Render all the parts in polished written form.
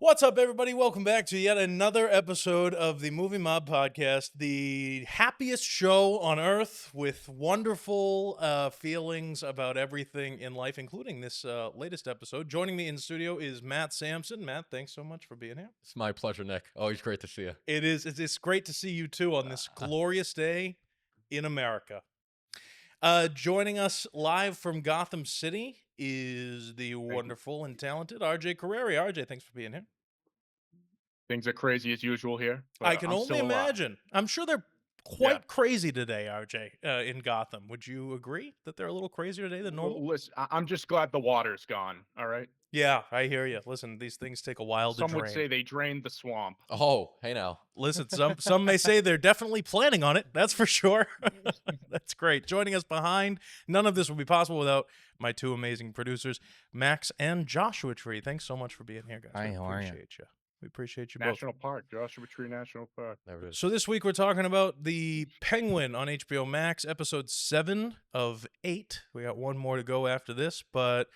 What's up, everybody? Welcome back to yet another episode of the Movie Mob Podcast, the happiest show on earth with wonderful feelings about everything in life, including this latest episode. Joining me in the studio is Matt Sampson. Matt, thanks so much for being here. It's my pleasure, Nick. Always great to see you. It is. It's great to see you, too, on this glorious day in America. Joining us live from Gotham City is the wonderful and talented RJ Carreri. RJ, thanks for being here. Things are crazy as usual here. I can only imagine. I'm sure they're quite crazy today, RJ, in Gotham. Would you agree that they're a little crazier today than normal? Well, listen, I'm just glad the water's gone. All right. Yeah, I hear you. Listen, these things take a while to drain. Some would say they drained the swamp. Oh, hey now. Listen, some may say they're definitely planning on it. That's for sure. That's great. Joining us behind, none of this would be possible without my two amazing producers, Max and Joshua Tree. Thanks so much for being here, guys. Hi, how are you? Appreciate you. We appreciate you National both. Park, Joshua Tree National Park. There it is. So this week we're talking about The Penguin on HBO Max, episode 7 of 8. We got one more to go after this, but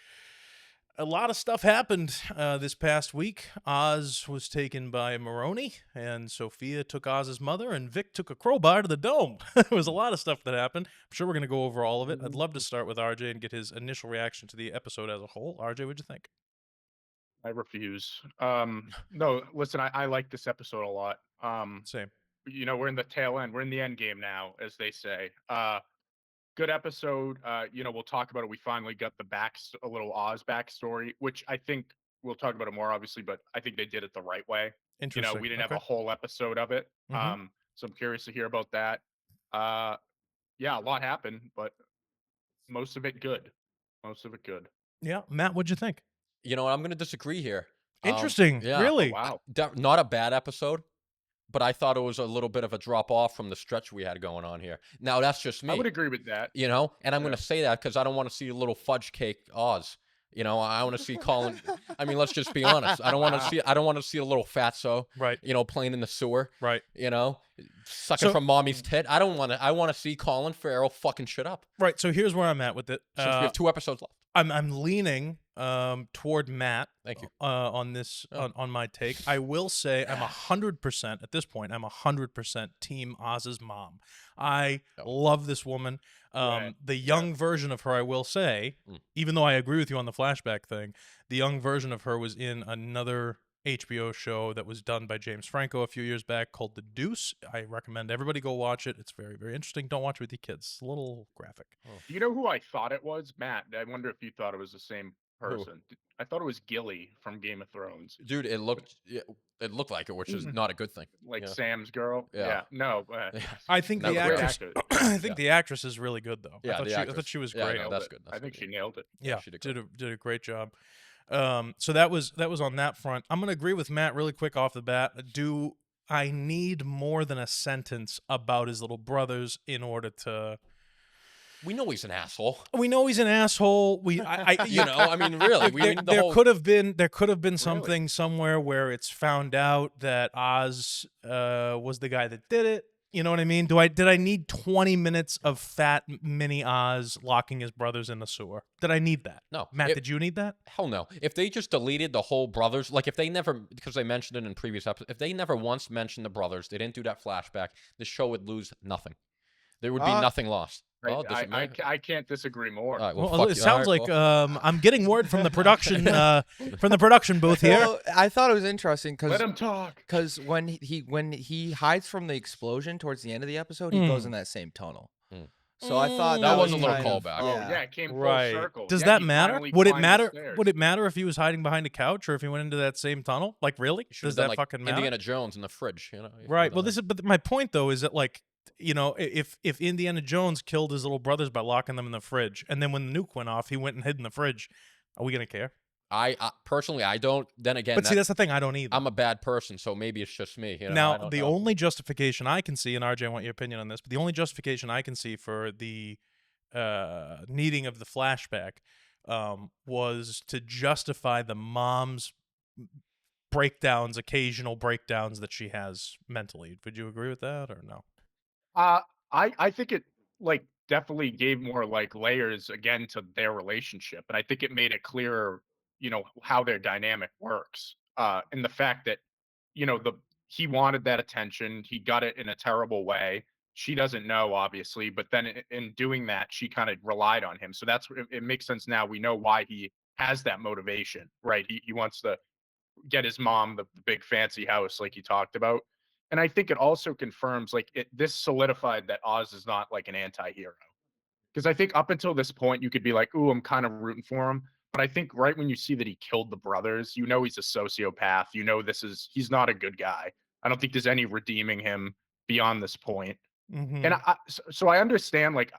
a lot of stuff happened this past week. Oz was taken by Maroni, and Sofia took Oz's mother, and Vic took a crowbar to the dome. There was a lot of stuff that happened. I'm sure we're going to go over all of it. I'd love to start with RJ and get his initial reaction to the episode as a whole. RJ, what'd you think? I refuse. No, listen, I like this episode a lot. Same. You know, we're in the tail end. We're in the end game now, as they say. Good episode. You know, we'll talk about it. We finally got a little Oz backstory, which I think we'll talk about it more, obviously, but I think they did it the right way. You Interesting. know, we didn't have a whole episode of it. Mhm. So I'm curious to hear about that. Yeah, a lot happened, but most of it good. Most of it good. Yeah. Matt, what'd you think? You know what? I'm going to disagree here. Interesting. yeah. Really? Wow. Not a bad episode, but I thought it was a little bit of a drop off from the stretch we had going on here. Now, that's just me. I would agree with that. You know, and I'm Yeah. going to say that because I don't want to see a little fudge cake Oz. You know, I want to see Colin. I mean, let's just be honest. I don't want to see a little fatso. Right. You know, playing in the sewer. Right. You know, sucking from mommy's tit. I want to see Colin Farrell fucking shit up. Right. So here's where I'm at with it. Since we have 2 episodes left. I'm leaning toward Matt. Thank you. On this on my take. I will say I'm 100% at this point. I'm 100% Team Oz's mom. I love this woman. Right. The young version of her, I will say, even though I agree with you on the flashback thing, the young version of her was in another HBO show that was done by James Franco a few years back called The Deuce. I recommend everybody go watch it. It's very, very interesting. Don't watch it with your kids. It's a little graphic. Do you know who I thought it was? Matt, I wonder if you thought it was the same person. I thought it was Gilly from Game of Thrones. Dude, it looked like it, which is not a good thing. Like you know? Sam's girl. Yeah. No. I think the actress. I think the actress is really good, though. Yeah, I thought she was Yeah, great. no, that's good. I think she nailed it. Yeah, she did a great job. So that was on that front. I'm gonna agree with Matt really quick off the bat. Do I need more than a sentence about his little brothers in order to? We know he's an asshole. We know he's an asshole. You know, I mean, really, there could have been something somewhere where it's found out that Oz was the guy that did it. You know what I mean? Did I need 20 minutes of fat mini Oz locking his brothers in the sewer? Did I need that? No. Matt, did you need that? Hell no. If they just deleted the whole brothers, like if they never, because they mentioned it in previous episodes, if they never once mentioned the brothers, they didn't do that flashback, the show would lose nothing. There would be nothing lost. I can't disagree more. Right, well, it sounds like I'm getting word from the production booth here. Well, I thought it was interesting Let him talk. because when he hides from the explosion towards the end of the episode, he goes in that same tunnel. So I thought that was a kind little of- callback. Oh, yeah, it came full Right. circle. Does Yeah, that he matter? finally Would it climbed the matter? stairs. Would it matter if he was hiding behind a couch or if he went into that same tunnel? Like, really? Does that fucking matter? Indiana Jones in the fridge, you know? Right. Well, but my point though is that, like, you know, if Indiana Jones killed his little brothers by locking them in the fridge, and then when the nuke went off, he went and hid in the fridge, are we gonna care? I personally, I don't. Then again, But see, that's the thing. I don't either. I'm a bad person, so maybe it's just me. You know? Now, the only justification I can see, and RJ, I want your opinion on this, but the only justification I can see for the needing of the flashback was to justify the mom's occasional breakdowns that she has mentally. Would you agree with that or no? I think it like definitely gave more like layers again to their relationship, and I think it made it clearer, you know, how their dynamic works. and the fact that he wanted that attention, he got it in a terrible way. She doesn't know, obviously, but then in doing that, she kind of relied on him. So it makes sense now. We know why he has that motivation, right? He wants to get his mom the big fancy house, like you talked about. And I think it also confirms, like, this solidified that Oz is not like an anti-hero. Because I think up until this point, you could be like, "Ooh, I'm kind of rooting for him." But I think right when you see that he killed the brothers, he's a sociopath. He's not a good guy. I don't think there's any redeeming him beyond this point. Mm-hmm. And so I understand, like,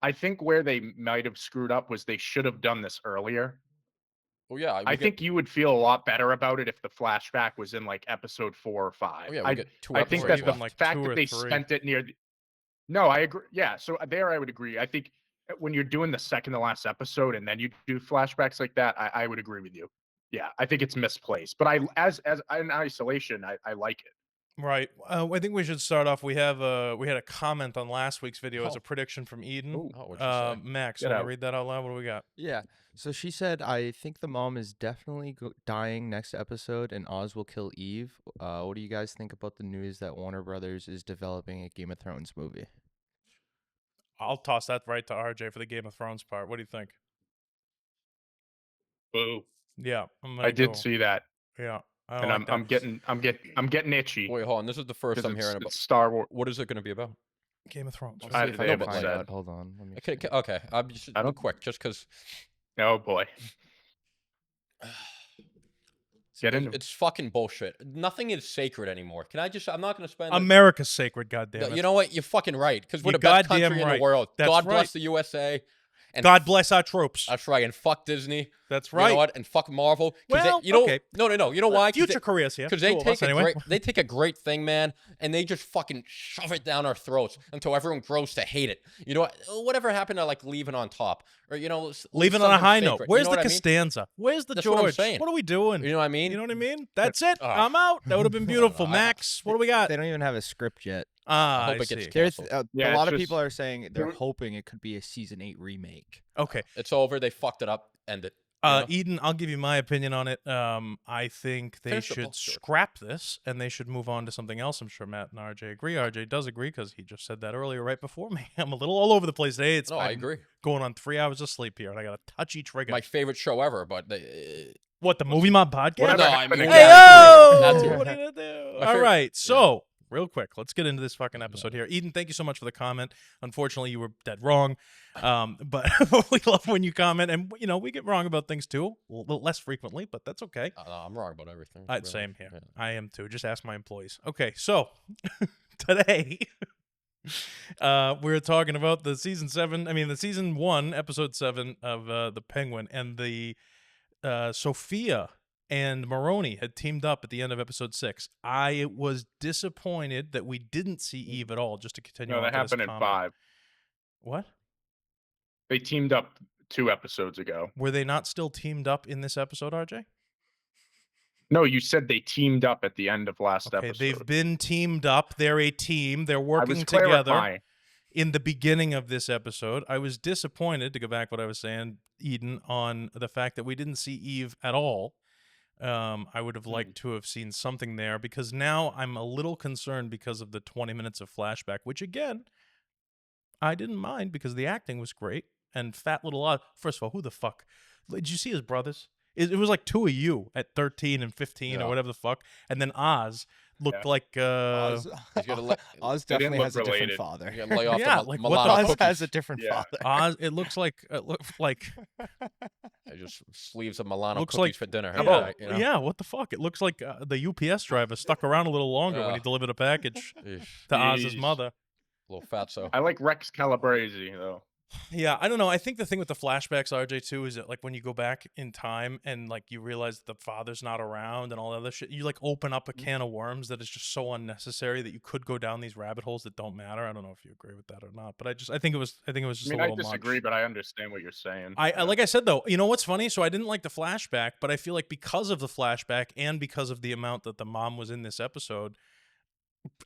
I think where they might have screwed up was they should have done this earlier. Well, yeah, I think you would feel a lot better about it if the flashback was in like episode 4 or 5. Oh, yeah, we get 2 I think episodes that the left. like fact 2 that or they 3. spent it near No, I agree. Yeah, so there I would agree. I think when you're doing the second to last episode and then you do flashbacks like that, I would agree with you. Yeah, I think it's misplaced. But as in isolation, I like it. Right. I think we should start off. We had a comment on last week's video as Oh. a prediction from Eden. Ooh. Oh, what'd you say? Max, Get want to out. read that out loud? What do we got? Yeah. So she said, I think the mom is definitely dying next episode and Oz will kill Eve. What do you guys think about the news that Warner Brothers is developing a Game of Thrones movie? I'll toss that right to RJ for the Game of Thrones part. What do you think? Boo. Yeah, I did see that. Yeah, I And don't like that. I'm getting itchy. Wait, hold on. This is the first 'cause I'm hearing about. it's Star Wars. What is it going to be about? Game of Thrones. Let's I- see if they I can haven't find said. out. Hold on. Let me Okay, see. okay. I'm just I don't- quick, just because Oh boy. Get into it. it's fucking bullshit. Nothing is sacred anymore. Can I just? I'm not going to spend. America's sacred, goddamn it. You know what? You're fucking right. Because we're You're the best goddamn country in right. the world. That's God right. bless the USA. And God bless our troops. That's right. And fuck Disney. That's You right. know what? And fuck Marvel. 'Cause Well, they, you know, okay. no. You know why? Future careers here. Because Two they of take us, anyway. they take a great thing, man, and they just fucking shove it down our throats until everyone grows to hate it. You know what? Whatever happened to like leaving on top, or Leaving on a high note. sacred. Where's You know the what I mean? Costanza? Where's the That's George? what I'm saying. What are we doing? You know what I mean? You know what I mean? That's it. Ugh. I'm out. That would have been beautiful. I- Max, what do we got? They don't even have a script yet. Ah, I hope I it gets see. There's canceled. Yeah, a it's lot of just- people are saying they're There- hoping it could be a season 8 remake. Okay. It's over. They fucked it up. End it. You know? Eden, I'll give you my opinion on it. I think they Finish the should book, George. scrap this and they should move on to something else. I'm sure Matt and RJ agree. RJ does agree because he just said that earlier right before me. I'm a little all over the place today. No, I I'm agree. going on 3 hours of sleep here and I got to touch each trigger. My favorite show ever, but they, What, the Movie Mob podcast? Whatever No, I happened mean- to Hey, Gavin? That too. yo! What are you going to do? My All favorite- right. So, real quick, let's get into this fucking episode here. Eden, thank you so much for the comment. Unfortunately, you were dead wrong. But we love when you comment. And, we get wrong about things too. A little less frequently, but that's okay. I'm wrong about everything. I'd really. same here. Yeah. I am too. Just ask my employees. Okay, so today we're talking about the season 1, episode 7 of The Penguin, and the Sofia and Maroni had teamed up at the end of episode 6. I was disappointed that we didn't see Eve at all. Just to continue. No, on that to this happened in comment. 5. What? They teamed up 2 episodes ago. Were they not still teamed up in this episode, RJ? No, you said they teamed up at the end of last Okay, episode. they've been teamed up. They're a team. They're I working was together. clarifying. In the beginning of this episode, I was disappointed, to go back what I was saying, Eden, on the fact that we didn't see Eve at all. I would have liked to have seen something there, because now I'm a little concerned because of the 20 minutes of flashback, which, again, I didn't mind because the acting was great. And fat little Oz. First of all, who the fuck? Did you see his brothers? It was like 2 of you at 13 and 15 or Yeah. whatever the fuck. And then Oz looked like... Oz, He's gonna let- Oz They didn't definitely look has a different related. father. You gotta lay off Yeah, the like, Milano what the Oz cookies. has a different Yeah. father. Oz, it looks like I just sleeves of Milano Looks cookies like- for dinner. How Yeah, about- you know? yeah, what the fuck? It looks like the UPS driver stuck around a little longer when he Yeah. delivered a package Eesh, to Oz's Jeez. mother. little fatso. I like Rex Calabrese, though. Yeah, I don't know. I think the thing with the flashbacks, RJ, too, is that like when you go back in time and like you realize that the father's not around and all that other shit, you like open up a can of worms that is just so unnecessary that you could go down these rabbit holes that don't matter. I don't know if you agree with that or not, but I think it was just I mean, a I little disagree, much. but I understand what you're saying. I like I said though, you know what's funny? So I didn't like the flashback, but I feel like because of the flashback and because of the amount that the mom was in this episode,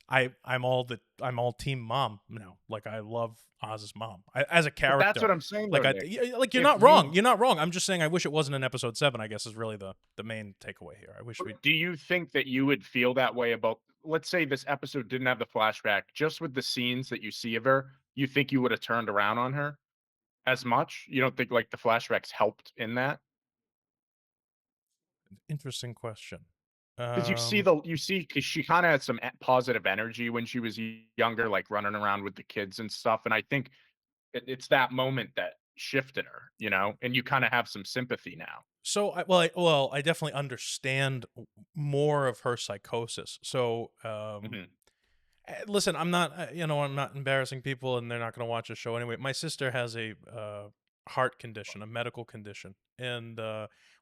I'm all team mom now. Like I love Oz's mom as a But character. that's what I'm saying, Like though, I Nick. like you're If not you- wrong. You're not wrong. I'm just saying I wish it wasn't in episode 7. I guess is really the main takeaway here. I wish we. Do you think that you would feel that way about, let's say this episode didn't have the flashback, just with the scenes that you see of her, you think you would have turned around on her as much? You don't think like the flashbacks helped in that? Interesting question. Because you see because she kind of had some positive energy when she was younger, like running around with the kids and stuff. And I think it's that moment that shifted her, and you kind of have some sympathy now. So I definitely understand more of her psychosis. So Mhm. listen, I'm not I'm not embarrassing people, and they're not going to watch the show anyway. My sister has a heart condition, a medical condition, and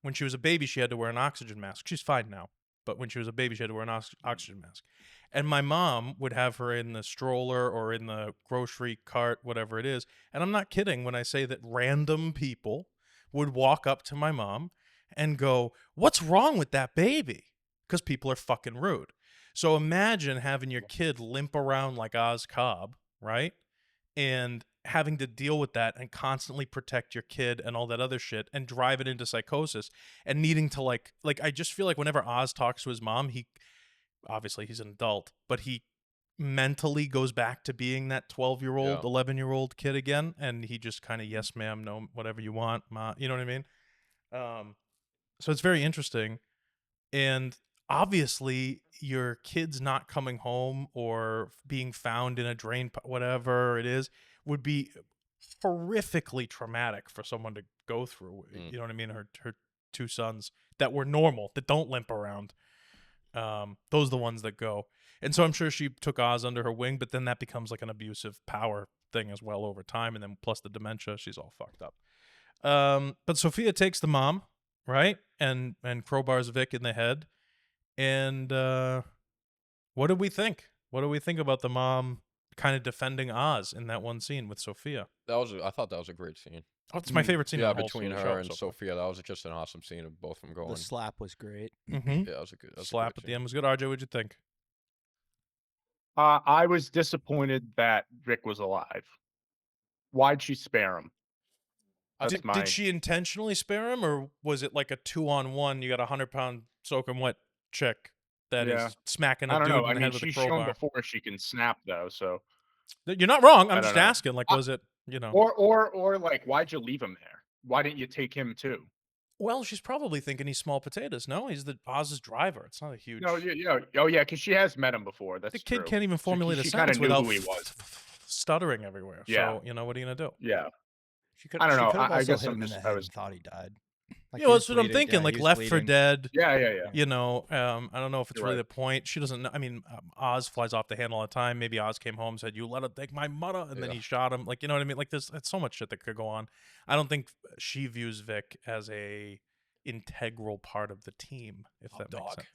when she was a baby, she had to wear an oxygen mask. She's fine now, but when she was a baby, she had to wear an oxygen mask. And my mom would have her in the stroller or in the grocery cart, whatever it is. And I'm not kidding when I say that random people would walk up to my mom and go, "What's wrong with that baby?" Because people are fucking rude. So imagine having your kid limp around like Oz Cobb, right? And having to deal with that and constantly protect your kid and all that other shit and drive it into psychosis and needing to like I just feel like whenever Oz talks to his mom, he obviously he's an adult, but he mentally goes back to being that 12-year-old, 11-year-old kid again, and he just kind of yes ma'am, no, whatever you want, ma, you know what I mean? So it's very interesting. And obviously your kid's not coming home or being found in a drain, whatever it is, would be horrifically traumatic for someone to go through. You know what I mean? Her 2 sons that were normal, that don't limp around. Those are the ones that go. And so I'm sure she took Oz under her wing, but then that becomes like an abusive power thing as well over time. And then plus the dementia, she's all fucked up. But Sofia takes the mom, right? And crowbars Vic in the head. And what did we think? What do we think about the mom kind of defending Oz in that one scene with Sofia? I thought that was a great scene. Oh, it's my favorite scene. Yeah, in the whole between show her and so far. Sofia, that was just an awesome scene of both of them going. The slap was great. Mm-hmm. Yeah, that was a good slap at the end was good. RJ, what'd you think? I was disappointed that Vic was alive. Why'd she spare him? Did she intentionally spare him, or was it like a 2-on-1? You got a 100-pound soaking wet chick that is smacking a dude in the head with a crowbar. She's shown before she can snap though, so you're not wrong. I'm just know. asking. Like, was it or like, why'd you leave him there? Why didn't you take him too? Well, she's probably thinking he's small potatoes. No, he's the Oz's driver. It's not a huge. No, oh yeah, because she has met him before. That's the kid true. can't even formulate a she sentence kinda knew without who he was. stuttering everywhere. Yeah. So what are you gonna do? Yeah. I don't know. She I guess hit I'm him in just- the I head was- and thought he died. Yeah, he well, was that's what I'm bleeding. thinking. Yeah, like he was Left for bleeding. Dead. Yeah. I don't know if it's You're really right. the point. She doesn't know. I mean, Oz flies off the handle all the time. Maybe Oz came home and said, "You let her take my mother," and then he shot him. Like, you know what I mean? Like, there's so much shit that could go on. I don't think she views Vic as a integral part of the team, if that makes sense.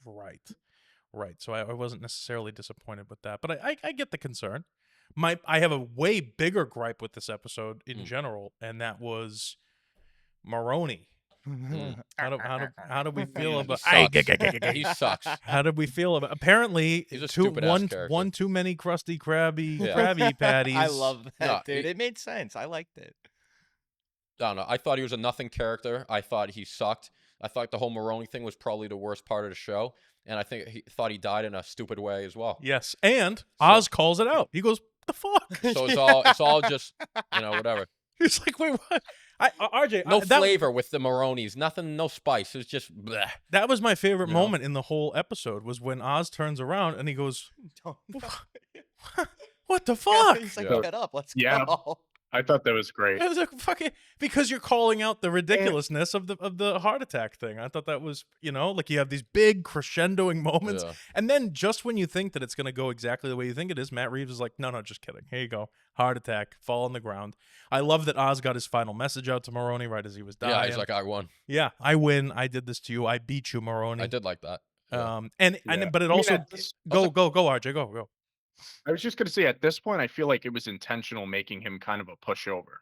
Right. So I wasn't necessarily disappointed with that, but I get the concern. I have a way bigger gripe with this episode in general, and that was Maroni. How do we feel about? He sucks. How did we feel about? Apparently, He's a stupid-ass character. one too many crusty Krabby Patties. I love that, No, dude. It made sense. I liked it. I don't know. I thought he was a nothing character. I thought he sucked. I thought the whole Maroni thing was probably the worst part of the show, and I think he thought he died in a stupid way as well. Yes, and Oz calls it out. He goes, "The fuck." So it's all just whatever. He's like, "Wait, what?" RJ, No flavor with the Maronis. Nothing. No spice. It's just bleh. That was my favorite moment in the whole episode. Was when Oz turns around and he goes, "What the fuck?" He's like, Yeah. "Get up, let's Yeah. go." I thought that was great. It was like fucking because you're calling out the ridiculousness of the heart attack thing. I thought that was, like you have these big crescendoing moments, Yeah. and then just when you think that it's gonna go exactly the way you think it is, Matt Reeves is like, no, just kidding. Here you go, heart attack, fall on the ground. I love that Oz got his final message out to Maroni right as he was dying. Yeah, he's like, I won. Yeah, I win. I did this to you. I beat you, Maroni. I did like that. Yeah. But it also go RJ, go. I was just gonna say, at this point, I feel like it was intentional making him kind of a pushover.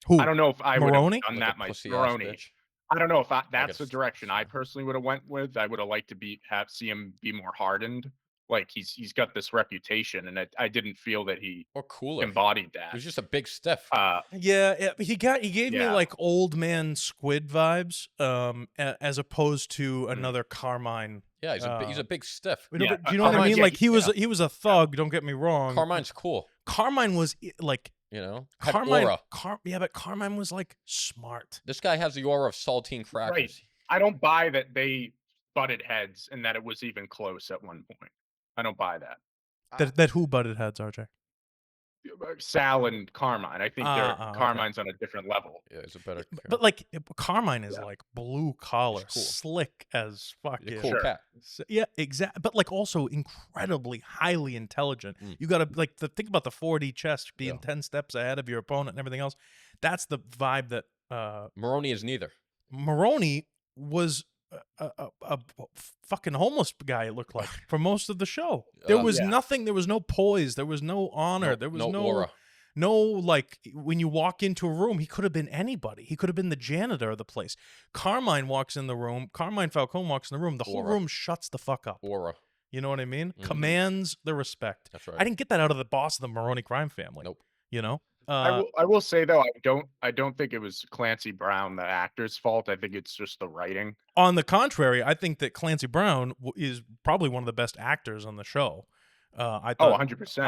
Who? I don't know if I would Maroni? have done Like that a my pussy-ass Maroni. bitch. I don't know if that's guess- the direction I personally would have went with. I would have liked to see him be more hardened. like he's got this reputation, and I didn't feel that he Or cooler. embodied He that. was just a big stiff. Yeah, he gave me Yeah. like old man Squid vibes, as opposed to another Carmine. Yeah, he's a big stiff. You know, Yeah, but do you know what I Carmine's- mean? yeah, Like he was a thug. Don't get me wrong. Carmine's cool. Carmine was like You know, had Carmine. aura. But Carmine was like smart. This guy has the aura of saltine crackers. Right. I don't buy that they butted heads and that it was even close at one point. I don't buy that. That who butted heads, RJ? Sal and Carmine. I think okay. Carmine's on a different level. Yeah, he's a better. But like Carmine is Yeah. like blue collar, He's cool. slick as fuck. He's a Yeah. cool Sure. cat. Yeah, exactly. But like also incredibly highly intelligent. Mm. You gotta like think about the 4D chess being Yeah. 10 steps ahead of your opponent and everything else. That's the vibe that Maroni is neither. Maroni was a fucking homeless guy. It looked like for most of the show. There was Yeah. nothing. There was no poise. There was no honor. There was no aura. no, like when you walk into a room, he could have been anybody. He could have been the janitor of the place. Carmine walks in the room. Carmine Falcone walks in the room. The whole Aura. room shuts the fuck up. Aura. You know what I mean? Mhm. Commands the respect. That's right. I didn't get that out of the boss of the Maroni crime family. Nope. You know? I will say though, I don't think it was Clancy Brown, the actor's fault. I think it's just the writing. On the contrary, I think that Clancy Brown is probably one of the best actors on the show. I Oh, thought 100%.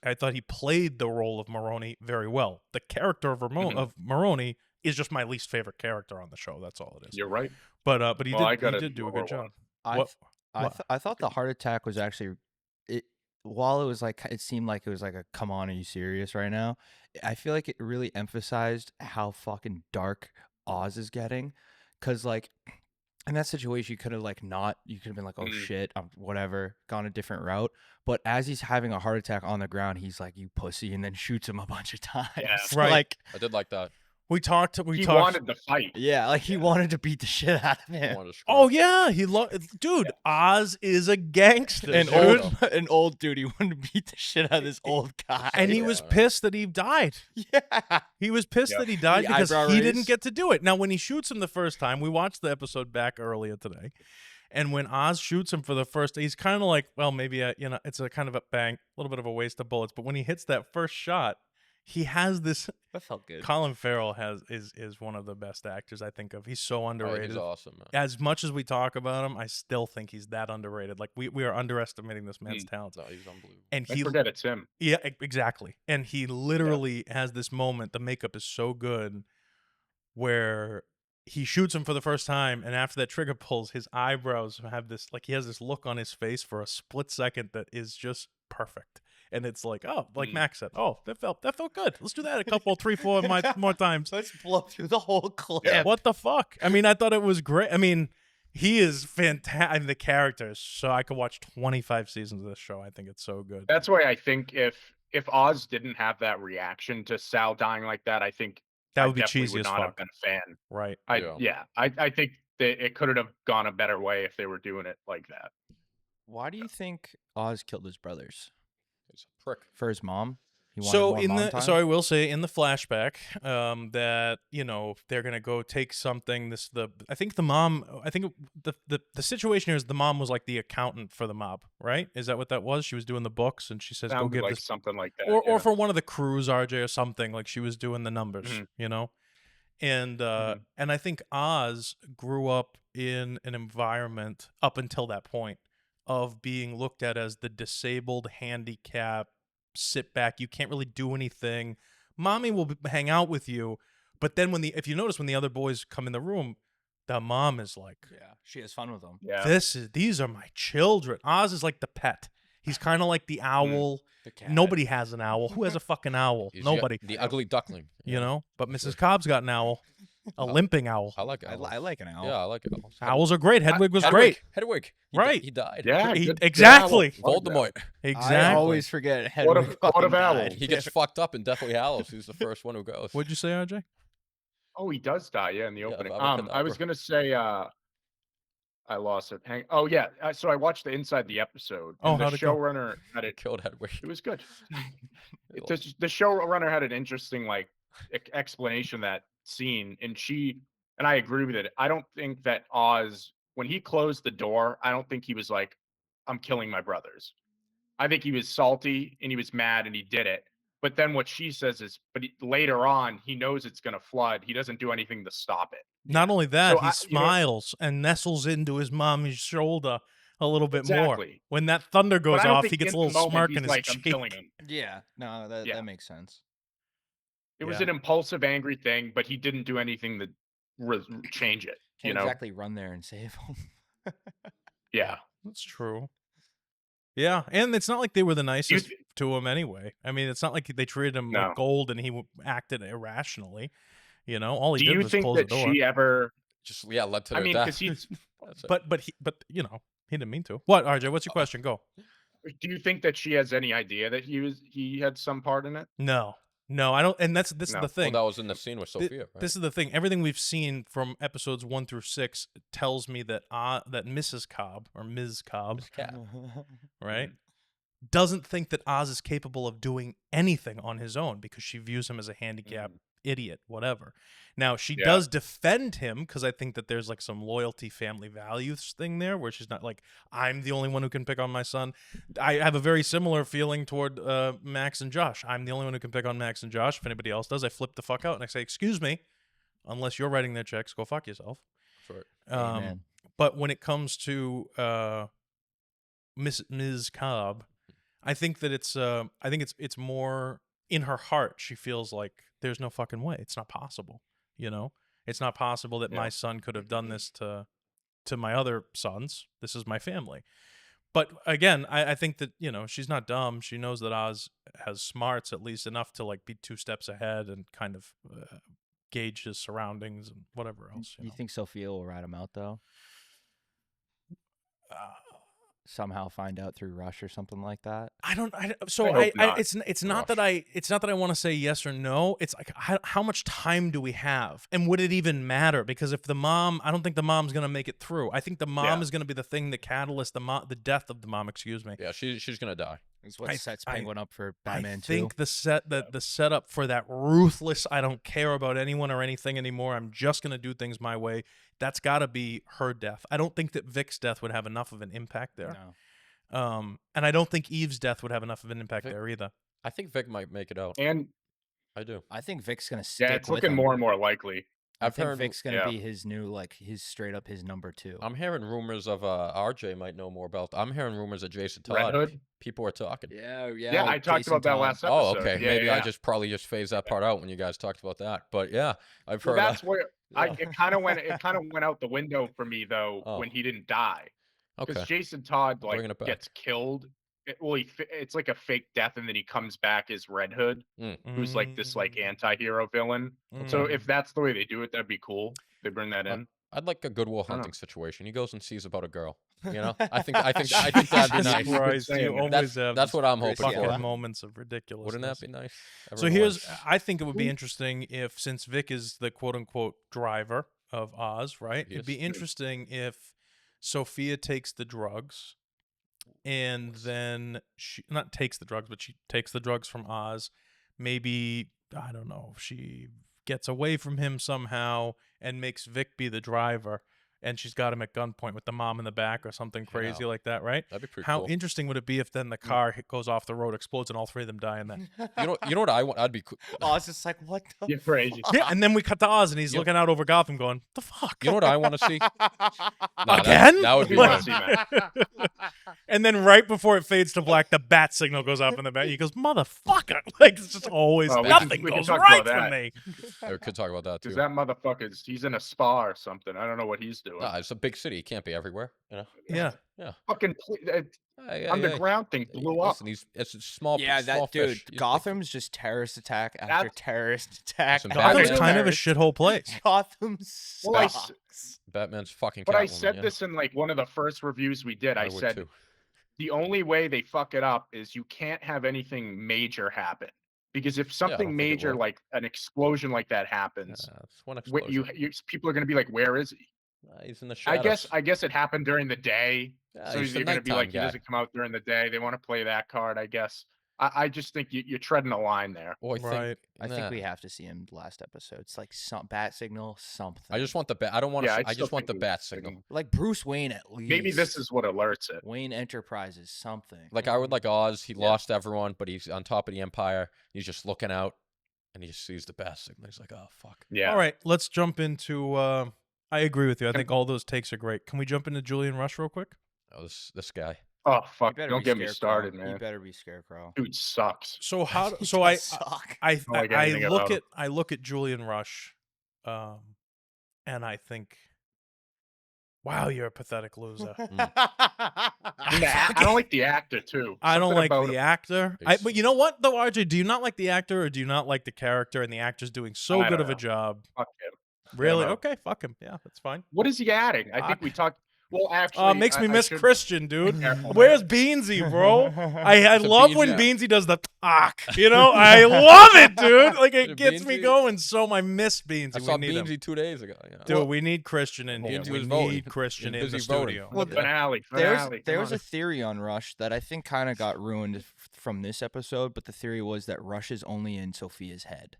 I thought he played the role of Maroni very well. The character of Maroni is just my least favorite character on the show. That's all it is. You're right. But he Well, I did gotta do a lower good job. one. I What- th- what? I thought the heart attack was actually while it was like it seemed like it was like a come on, are you serious right now? I feel like it really emphasized how fucking dark Oz is getting, because like in that situation you could have like not, you could have been like, oh shit, whatever, gone a different route. But as he's having a heart attack on the ground, he's like, you pussy, and then shoots him a bunch of times. Yeah. Right. Like I did like that. We talked. He wanted to fight. yeah, like he wanted to beat the shit out of I him. wanted to screw Oh up. yeah, dude. Oz is a gangster. An dude. old dude. He wanted to beat the shit out of this old guy. And he was pissed that he died. yeah. He was pissed Yeah. that he died The because eyebrow he raise. didn't get to do it. Now, when he shoots him the first time, we watched the episode back earlier today, and when Oz shoots him for the first, he's kind of like, well, maybe it's a kind of a bang, a little bit of a waste of bullets. But when he hits that first shot, he has this. That felt good. Colin Farrell is one of the best actors I think of. He's so Oh, underrated. he's awesome, man. As much as we talk about him, I still think he's that underrated. Like we are underestimating this man's talent. No, he's unbelievable. And I he forget it's him. yeah, exactly. And he literally has this moment. The makeup is so good where he shoots him for the first time, and after that trigger pulls, his eyebrows have this, like, he has this look on his face for a split second that is just perfect. And it's like, oh, like Max said, oh, that felt good. Let's do that a couple, 3, 4 more times. Let's blow through the whole clip. Yeah. What the fuck? I mean, I thought it was great. I mean, he is fantastic. I mean, the characters. So I could watch 25 seasons of this show. I think it's so good. That's why I think if Oz didn't have that reaction to Sal dying like that, I think That would be definitely cheesy would as not have fuck. been a fan. Right. I think that it could have gone a better way if they were doing it like that. Why do you think Oz killed his brothers? He's a prick. For his mom? He wanted So more mom time? I will say in the flashback that they're gonna go take something. I think the situation here is the mom was like the accountant for the mob, right? Is that what that was? She was doing the books, and she says go Sounded give like this, something like that. or yeah. for one of the crews, RJ or something. Like she was doing the numbers, Mhm. And and I think Oz grew up in an environment up until that point of being looked at as the disabled, handicap, sit back, you can't really do anything. Mommy will hang out with you, but then if you notice when the other boys come in the room, the mom is like, Yeah, she has fun with them. Yeah. these are my children. Oz is like the pet. He's kind of like the owl. The cat. Nobody has an owl. Who has a fucking owl? He's Nobody. The ugly duckling. You know, but Mrs. Cobb's got an owl, a limping owl. I like I, owls. I like an owl. Yeah, I like owls. Owls are great. Hedwig was Hedwig. great. Hedwig. Right. He died. Yeah. He- good- exactly. good owl. Voldemort. Exactly. I always forget What Hedwig of- what fucking of Owl? died. He gets fucked up in Deathly Hallows. He's the first one who goes. What'd you say, RJ? Oh, he does die. Yeah, in the Yeah, opening. Avada I was Kedavra. gonna say. I lost it. Oh yeah. So I watched the inside the episode. Oh, and the how'd it go? showrunner had it. Killed Hedwig. It was good. The showrunner had an interesting explanation of that scene, and I agree with it. I don't think that Oz, when he closed the door, I don't think he was like, I'm killing my brothers. I think he was salty and he was mad and he did it. But then what she says is, later on, he knows it's going to flood. He doesn't do anything to stop it. Not only that, So he smiles and nestles into his mommy's shoulder a little bit more. Exactly. When that thunder But goes I don't off, think he gets a in the little moment smirk he's in his like, cheek. I'm killing him. Yeah, no, that Yeah. that makes sense. It was Yeah. an impulsive, angry thing, but he didn't do anything to change it. Can't You know? exactly run there and save him. Yeah. That's true. Yeah, and it's not like they were the nicest th- to him anyway. I mean, it's not like they treated him like No. gold and he acted irrationally. You know, all he Do did you was think close the that door. she ever? Just led to I their mean, death. because he's. That's it. But you know, he didn't mean to. What, RJ? What's your question? Go. Do you think that she has any idea that he had some part in it? No, I don't. And this is No. the thing. Well, that was in the scene with Sofia, right? This is the thing. Everything we've seen from episodes 1 through 6 tells me that that Mrs. Cobb or Ms. Cobb, right, doesn't think that Oz is capable of doing anything on his own because she views him as a handicapped idiot, whatever. Now, she does defend him because I think that there's like some loyalty, family values thing there where she's not like, I'm the only one who can pick on my son. I have a very similar feeling toward Max and Josh. I'm the only one who can pick on Max and Josh. If anybody else does, I flip the fuck out and I say, excuse me, unless you're writing their checks, go fuck yourself. That's right. Amen. But when it comes to Ms. Cobb, I think that it's more in her heart. She feels like there's no fucking way. It's not possible. You know, it's not possible that my son could have done this to my other sons. This is my family. But again, I think that, you know, she's not dumb. She knows that Oz has smarts at least enough to like be 2 steps ahead and kind of gauge his surroundings and whatever else. You think Sofia will rat him out though? Somehow find out through Rush or something like that. I don't. I hope not. It's not that I want to say yes or no. It's like how much time do we have, and would it even matter? Because if the mom, I don't think the mom's gonna make it through. I think the mom is gonna be the thing, the catalyst, the death of the mom. Excuse me. Yeah, she's gonna die. Is what sets Penguin up for Batman 2. I think the setup for that ruthless, I don't care about anyone or anything anymore, I'm just going to do things my way, that's got to be her death. I don't think that Vic's death would have enough of an impact there. No. And I don't think Eve's death would have enough of an impact there either. I think Vic might make it out. And I do. I think Vic's gonna stick it's with looking him. more and more likely. I I've think heard Vic's gonna be his new, like, his straight up his number 2. I'm hearing rumors of RJ might know more about. I'm hearing rumors of Jason Red Todd. Hood? People are talking. Yeah, I talked about that last episode. Oh, okay. Yeah, Maybe yeah. I just phased that part out when you guys talked about that. But yeah, I've Well, heard. that's where it kind of went out the window for me though when he didn't die. Because Okay. Jason Todd Bringing it back. gets killed. It's like a fake death, and then he comes back as Red Hood, who's like this like anti-hero villain. So if that's the way they do it, that'd be cool. They bring that in. I'd like a Goodwill Hunting situation. He goes and sees about a girl. You know, I think that'd be nice. Christ, you always have That's what I'm hoping fucking for. moments of ridiculousness. Wouldn't that be nice? So I think it would be interesting if, since Vic is the quote unquote driver of Oz, right? It'd be interesting if Sofia takes the drugs and then she not takes the drugs, but she takes the drugs from Oz. Maybe, I don't know, she gets away from him somehow and makes Vic be the driver, and she's got him at gunpoint with the mom in the back or something crazy like that, right? That'd be pretty How cool. interesting would it be if then the car goes off the road, explodes, and all 3 of them die in that? You know what I want? I'd be cool. Oh, it's just like, what the You're crazy. Yeah, and then we cut to Oz, and he's looking out over Gotham going, the fuck? You know what I want to see? Again? That would be What nice. else, man? And then right before it fades to black, the bat signal goes off in the back. He goes, motherfucker. Like, it's just always, Oh, we nothing can goes talk right about for that. me. I could talk about that too. Because that he's in a spa or something. I don't know what he's doing. Nah, it's a big city. He can't be everywhere. You know. Yeah. Fucking underground thing blew up. Listen, it's a small. Yeah, small that dude. fish. He's- Gotham's just terrorist attack after That's- terrorist attack. Listen, after Gotham's Batman- kind of a terrorist- shithole place. Gotham Well, I sucks. Batman's fucking. But I Catwoman, said you this in like one of the first reviews we did. know? I would said too. the only way they fuck it up is you can't have anything major happen. Because if I don't something think it major will. like an explosion like that happens, It's one what explosion. people are going to be like, "Where is he?" He's in the shadows. I guess it happened during the day, Yeah, so he's the you're going to be nighttime like, "He guy. doesn't come out during the day." They want to play that card, I guess. I just think you're treading a line there. Well, I think we have to see him last episode. It's like some bat signal, something. I just want the bat. I don't want to. Yeah, I just want the bat signal. like Bruce Wayne at least. Maybe this is what alerts it. Wayne Enterprises, something. Like I would like Oz. He lost everyone, but he's on top of the empire. He's just looking out, and he just sees the bat signal. He's like, "Oh fuck." Yeah. All right, let's jump into. I agree with you. I think all those takes are great. Can we jump into Julian Rush real quick? Oh, this guy. Oh You fuck! better Don't be get me Scarecrow. started, You man. better be Scarecrow. Dude sucks. So how? He So does suck. I like anything about him. I look at Julian Rush, and I think, wow, you're a pathetic loser. I don't like the actor too. I don't Something like about the him. actor. But you know what, though, RJ? Do you not like the actor, or do you not like the character? And the actor's doing so I good don't of a know. job. Fuck him. Really? know. Okay, fuck him. Yeah, that's fine. What is he adding? I think we talked. Well, actually, Makes me miss should- Cristin, dude. Careful, Where's Beansy, bro? I So love when Beansy- Beansy does the talk. You know, I love it, dude. Like it Dude, gets me Beansy- going. So I miss Beansy. I saw We need him. Beansy 2 days ago. You know? Dude, we need Christian in here. Beansy We was voting. need Christian He's in the busy voting. studio. Well, finale. There was come a theory on Rush that I think kind of got ruined from this episode, but the theory was that Rush is only in Sophia's head.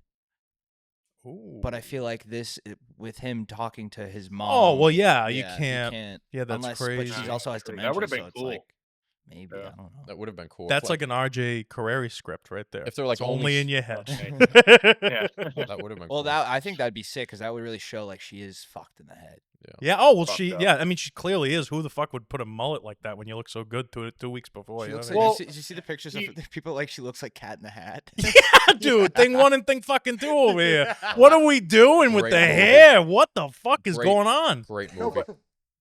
Ooh. But I feel like this, with him talking to his mom. Oh well, yeah, you yeah, can't. Yeah, that's unless, crazy. But she also has That dementia, would've been so it's cool. like maybe Yeah. I don't know. That would have been cool. That's like an RJ Carreri script right there. If they're like It's only in your head. Okay. that would have been. Well, cool. I think that'd be sick because that would really show like she is fucked in the head. Yeah. Oh well, Fucked she. up. Yeah. I mean, she clearly is. Who the fuck would put a mullet like that when you look so good 2 weeks before? She You know looks what like, I mean? Well, did you see the pictures of he- people like she looks like Cat in the Hat? Yeah, dude. Thing 1 and thing fucking 2 over here. What are we doing with Great the movie. hair? What the fuck is Great. going on? Great No, movie.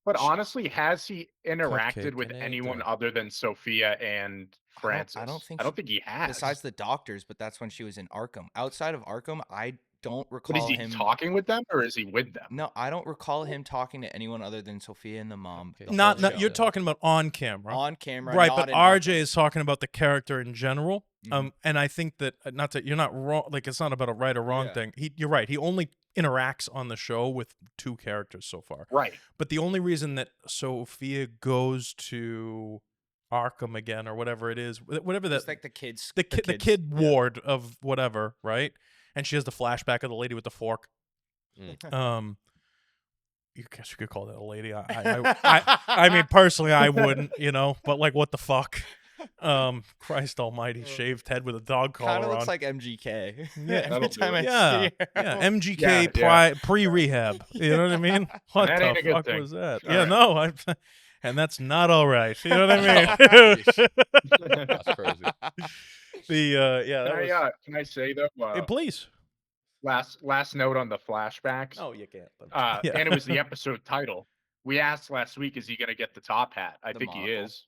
but honestly, has he interacted Cupcake with and anyone egg. other than Sophia and Francis? I don't think he has. Besides the doctors, but that's when she was in Arkham. Outside of Arkham, I don't but recall is he him talking with them or is he with them? No, I don't recall him talking to anyone other than Sophia and the mom. Okay. the Not. whole You're show. talking about on camera. on camera, Right, not but in RJ Arkham. is talking about the character in general. Mhm. And I think that not that you're not wrong. Like it's not about a right or wrong Yeah. thing. You're right. He only interacts on the show with 2 characters so far. Right. But the only reason that Sophia goes to Arkham again or whatever it is, whatever that It's like the kids. the kids- kid yeah. ward of whatever, right? And she has the flashback of the lady with the fork. You guess you could call that a lady. I mean, personally, I wouldn't, you know. But like, what the fuck? Christ Almighty, shaved head with a dog collar Kind of on. looks like MGK. Yeah, that'll every do time I it. yeah, see her. yeah, MGK Yeah. pre-rehab. You know what I mean? What That the ain't a good fuck thing. was that? All Yeah, right. no, and that's not all right. You know what I mean? That's crazy. Yeah, that was. Can I say though? Hey, please. Last note on the flashbacks. Oh, you can't. And it was the episode title. We asked last week, is he going to get the top hat? I The think he monocle. is.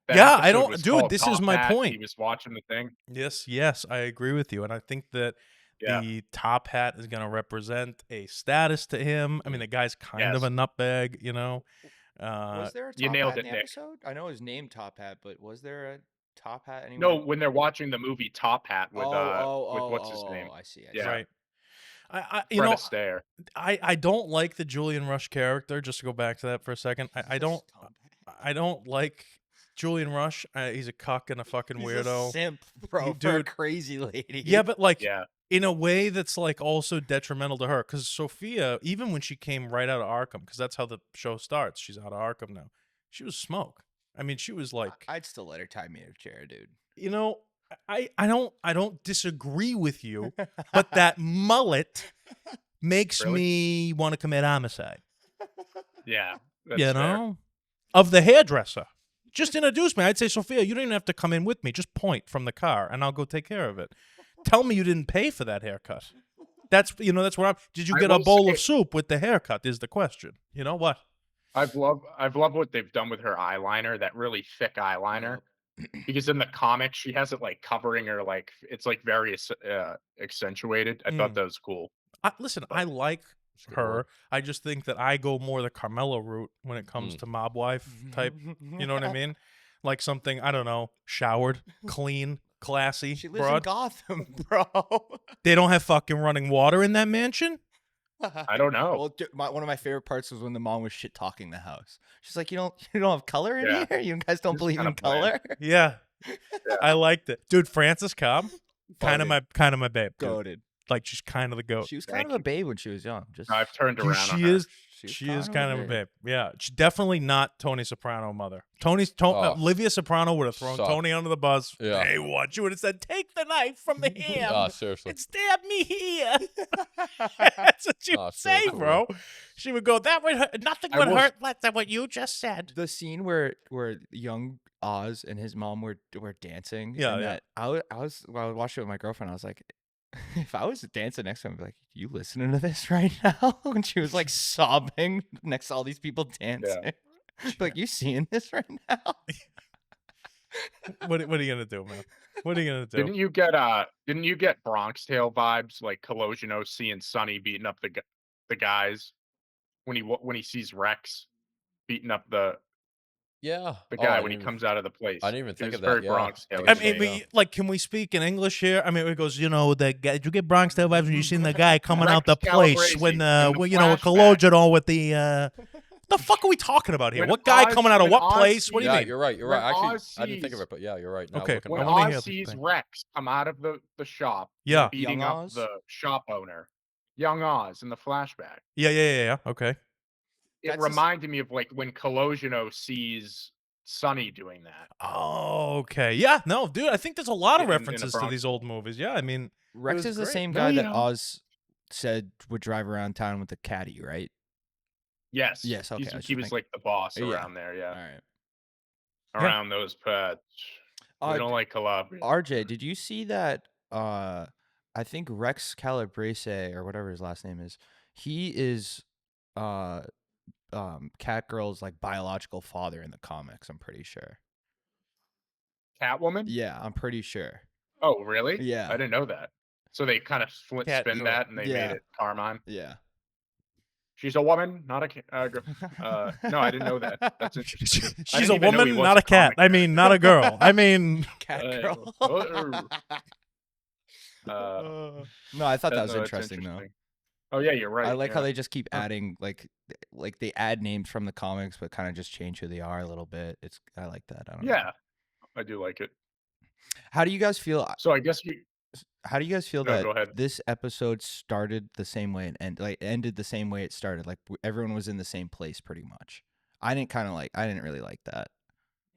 That Yeah, I episode don't- was dude, called this is Top my Hat. point. He was watching the thing. Yes, I agree with you, and I think that Yeah. the top hat is going to represent a status to him. I mean, the guy's kind of Yes. a nutbag, you know. Was there a you top nailed hat it, in the Nick. episode? I know his name Top Hat, but was there a top hat anywhere? No, when they're watching the movie Top Hat with what's his name? I see. Yeah. Right. I Fred know, Astaire. I don't like the Julian Rush character. Just to go back to that for a second, I don't like Julian Rush. He's a cuck and a fucking He's weirdo. a simp, bro, You- for a dude. crazy lady. Yeah, but like Yeah. in a way that's like also detrimental to her. Because Sophia, even when she came right out of Arkham, because that's how the show starts, she's out of Arkham now. She was smoke. I mean, she was like, I'd still let her tie me in a chair, dude. you know, I don't disagree with you, but that mullet makes Really? me want to commit homicide. Yeah. That's You fair. know, of the hairdresser. Just introduce me. I'd say, Sophia, you don't even have to come in with me. Just point from the car, and I'll go take care of it. Tell me you didn't pay for that haircut. That's that's where I'm. Did you I get a will bowl say- of soup with the haircut? Is the question. You know what? I've loved what they've done with her eyeliner, that really thick eyeliner. Because in the comics, she has it like covering her, like it's like very accentuated. I thought that was cool. Listen, I like That's a good her. word. I just think that I go more the Carmelo route when it comes to mob wife type. You know what I mean? Like something, I don't know, showered, clean, classy, She lives in broad. Gotham, bro. They don't have fucking running water in that mansion? I don't know. Well, one of my favorite parts was when the mom was shit talking the house. She's like, you don't have color in Yeah. here. You guys don't This is believe kinda in bland. color. Yeah, Yeah. I liked it, dude. Frances Cobb, kind of my babe, dude. Goated. Like she's kind of the goat. She was Thank kind of a babe when she was young. Just I've turned Dude, around on she her. is. She is kind of a babe. babe. Yeah, she's definitely not Tony Soprano mother. Oh. Olivia Soprano would have thrown Suck. Tony under the bus. Yeah. Hey, what? She would have said, "Take the knife from the ham Seriously. and stab me here." That's what she would so say, cool. bro. She would go, "That would hurt. Nothing I would will- hurt less than what you just said." The scene where young Oz and his mom were dancing. Yeah, and yeah. that I was watching it with my girlfriend. I was like, if I was dancing next to him, I'd be like, you listening to this right now? And she was like sobbing next to all these people dancing. Like, you seeing this right now? What are you gonna do, man? What are you gonna do? Didn't you get Bronx Tale vibes like Colosino seeing Sonny beating up the guys when he sees Rex beating up the Yeah. guy I when he didn't comes out of the place? I didn't even It think was of that, very yeah. Bronx Tale. I mean, like, can we speak in English here? I mean, it goes, the guy. Did you get Bronx Tale vibes when you seen the guy coming out the Rex place Calabrese when, in the with flashback. Cologeno with the. The fuck are we talking about here? When What guy Oz- coming out of when what Oz place? What do you Yeah, mean? you're right. You're When right. Actually, Oz I didn't think of sees- it, but yeah, you're right. Now Okay, looking When I back. wanna Oz hear the sees thing. Rex come out of the shop, Yeah. beating Young up Oz? the shop owner, young Oz in the flashback. Yeah. Okay. It That's just- reminded me of like when Colosino sees Sonny doing that. Oh, okay. Yeah. No, dude. I think there's a lot of In the references to Bronx. these old movies. Yeah. I mean, Rex was is the great. same No, guy you that don't. Oz said would drive around town with the caddy, right? Yes. Yes, okay, I He should was think- like the boss Yeah. around there. Yeah. All right. Yeah. Around those pets. We don't like Calabria. RJ, did you see that? I think Rex Calabrese or whatever his last name is. He is, Catgirl's like biological father in the comics. I'm pretty sure. Catwoman? Yeah, I'm pretty sure. Oh, really? Yeah. I didn't know that. So they kind of spin Catgirl. that and they Yeah. made it Carmine. Yeah. She's a woman, not a no, I didn't know that. That's interesting. I she's didn't a even know he woman, was not a cat. comic I mean, not a girl. I mean, Catgirl. No, I thought that was no, that's interesting though. Oh yeah, you're right. I like how yeah. they just keep adding like they add names from the comics, but kind of just change who they are a little bit. I like that. I don't know. Yeah, I do like it. How do you guys feel? So I guess we. How do you guys feel No, go ahead. that this episode started the same way and ended the same way it started? Like everyone was in the same place pretty much. I didn't really like that.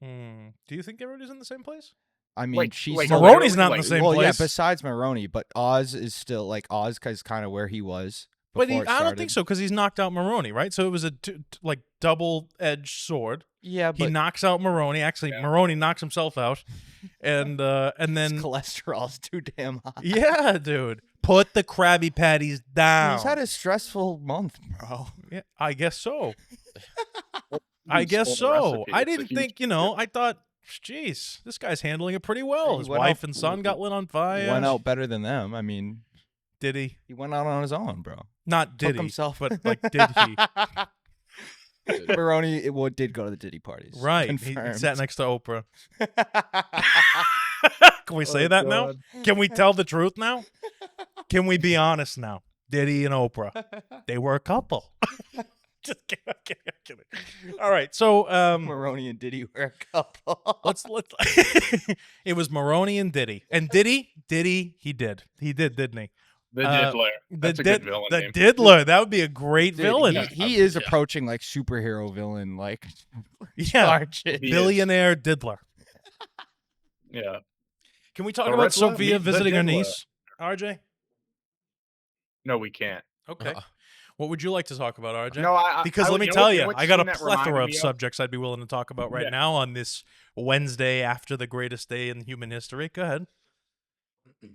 do you think everybody's in the same place? I mean, Like- she's like still- Maroni's not in like- the same well, place. yeah. Besides Maroni, but Oz is still like Oz is kind of where he was. But before it I don't started. think so because he's knocked out Maroni, right? So it was a like double-edged sword. Yeah, He but knocks out Maroni. Actually, Maroni knocks himself out, and his then cholesterol's too damn high. yeah, dude, put the Krabby Patties down. He's had a stressful month, bro. Yeah, I guess so. He I guess stole the so. recipe. I It's a didn't huge think, I thought, geez, this guy's handling it pretty well. He His went wife out- and son got lit on fire. Went out better than them. I mean, Did he? he went out on his own, bro. Not did Took he, himself, but like, did he? Maroni did go to the Diddy parties. Right. He Confirmed. sat next to Oprah. Can we say Oh, that now? God. Can we tell the truth now? Can we be honest now? Diddy and Oprah, they were a couple. Just kidding, I'm kidding. All right, so Maroni and Diddy were a couple. let's. It was Maroni and Diddy, he did, didn't he? The Diddler. That's a good villain the name. Diddler. That would be a great Dude, villain. He is approaching like superhero villain, like Yeah, Arch. He is. billionaire Diddler. Yeah. Can we talk The about Riddler, Sofia meet the visiting her Diddler. niece? RJ. No, we can't. Okay. What would you like to talk about, RJ? No, Because I, let me know tell what- you, what I got a scene that reminded plethora of me subjects I'd be willing to talk about right Yeah. now on this Wednesday after the greatest day in human history. Go ahead.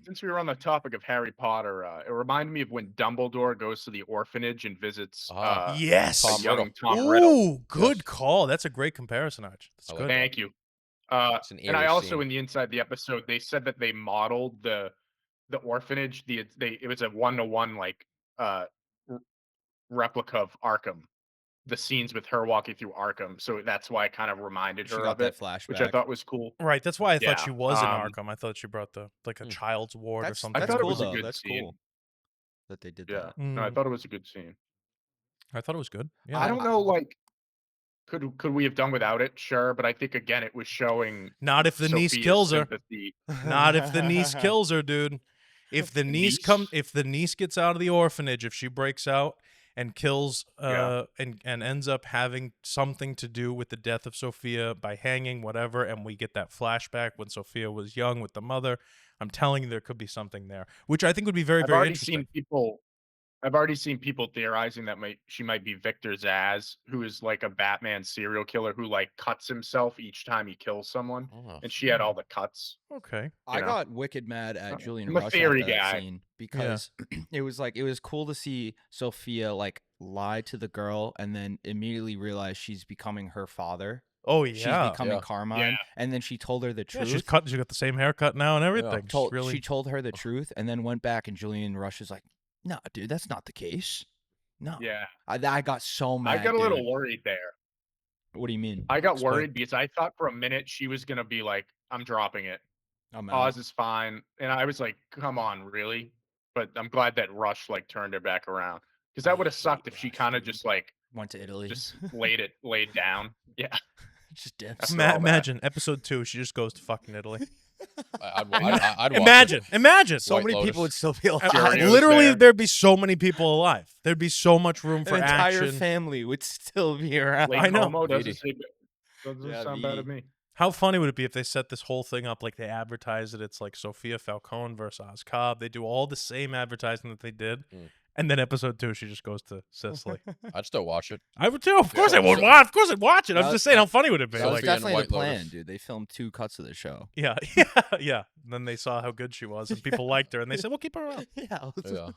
Since we were on the topic of Harry Potter, it reminded me of when Dumbledore goes to the orphanage and visits Yes. Tom young Riddle. Tom Riddle. Ooh, good Yes. call. That's a great comparison, Arch. That's I like good. that. Thank you. It's an And I eerie also, scene. in the inside the episode, they said that they modeled the orphanage. It was a 1-to-1 like replica of Arkham. The scenes with her walking through Arkham, so that's why it kind of reminded She her got of that it, flashback. which I thought was cool. Right. That's why I thought Yeah, she was in um, Arkham. I thought she brought the like a Hmm. child's ward or That's something. I thought it cool was a though. good That's scene. cool. that they did Yeah. that. No, I thought it was a good scene. I thought it was good. Yeah. I don't know, like, could we have done without it? Sure, but I think again it was showing Not if the niece Sophia's kills her. sympathy. Not if the niece kills her, dude. If the niece if the niece gets out of the orphanage, if she breaks out and kills and ends up having something to do with the death of Sofia by hanging, whatever, and we get that flashback when Sofia was young with the mother, I'm telling you there could be something there, which I think would be very, very interesting. I've already seen people theorizing that she might be Victor Zsasz, who is like a Batman serial killer who like cuts himself each time he kills someone, and she had all the cuts. Okay. I got wicked mad at Julian I'm a Rush theory after that guy. scene because it was cool to see Sofia like lie to the girl and then immediately realize she's becoming her father. Oh She's yeah. becoming Carmine, and then she told her the Yeah, truth. she got the same haircut now and everything. She told her the truth and then went back, and Julian Rush is like, "No, dude, that's not the case. No." Yeah. I got so mad. I got a little worried there. What do you mean? I got worried because I thought for a minute she was gonna be like, "I'm dropping it. I'm Oz out. is fine," and I was like, "Come on, really?" But I'm glad that Rush like turned her back around because that would have sucked if she kind of just like Went to Italy. just laid down. Yeah. Just dips. After all that. Imagine episode 2, she just goes to fucking Italy. I'd watch Imagine, it. imagine. So White many Lotus. people would still be alive. Furio's Literally, there. there'd be so many people alive. There'd be so much room for An entire action. family would still be around. Lake I know. Como doesn't Yeah, sound bad to Vidi. me. How funny would it be if they set this whole thing up like they advertise it? It's like Sofia Falcone versus Oz Cobb. They do all the same advertising that they did. And then episode 2, she just goes to Sicily. I'd still watch it. I would too. Of course I would watch. Of course I'd watch it. I'm just saying, how funny would it be? That was Sofia and definitely the White plan, Lotus. dude. They filmed 2 cuts of the show. Yeah. And then they saw how good she was, and people liked her, and they said, "We'll keep her around." Yeah. Yeah.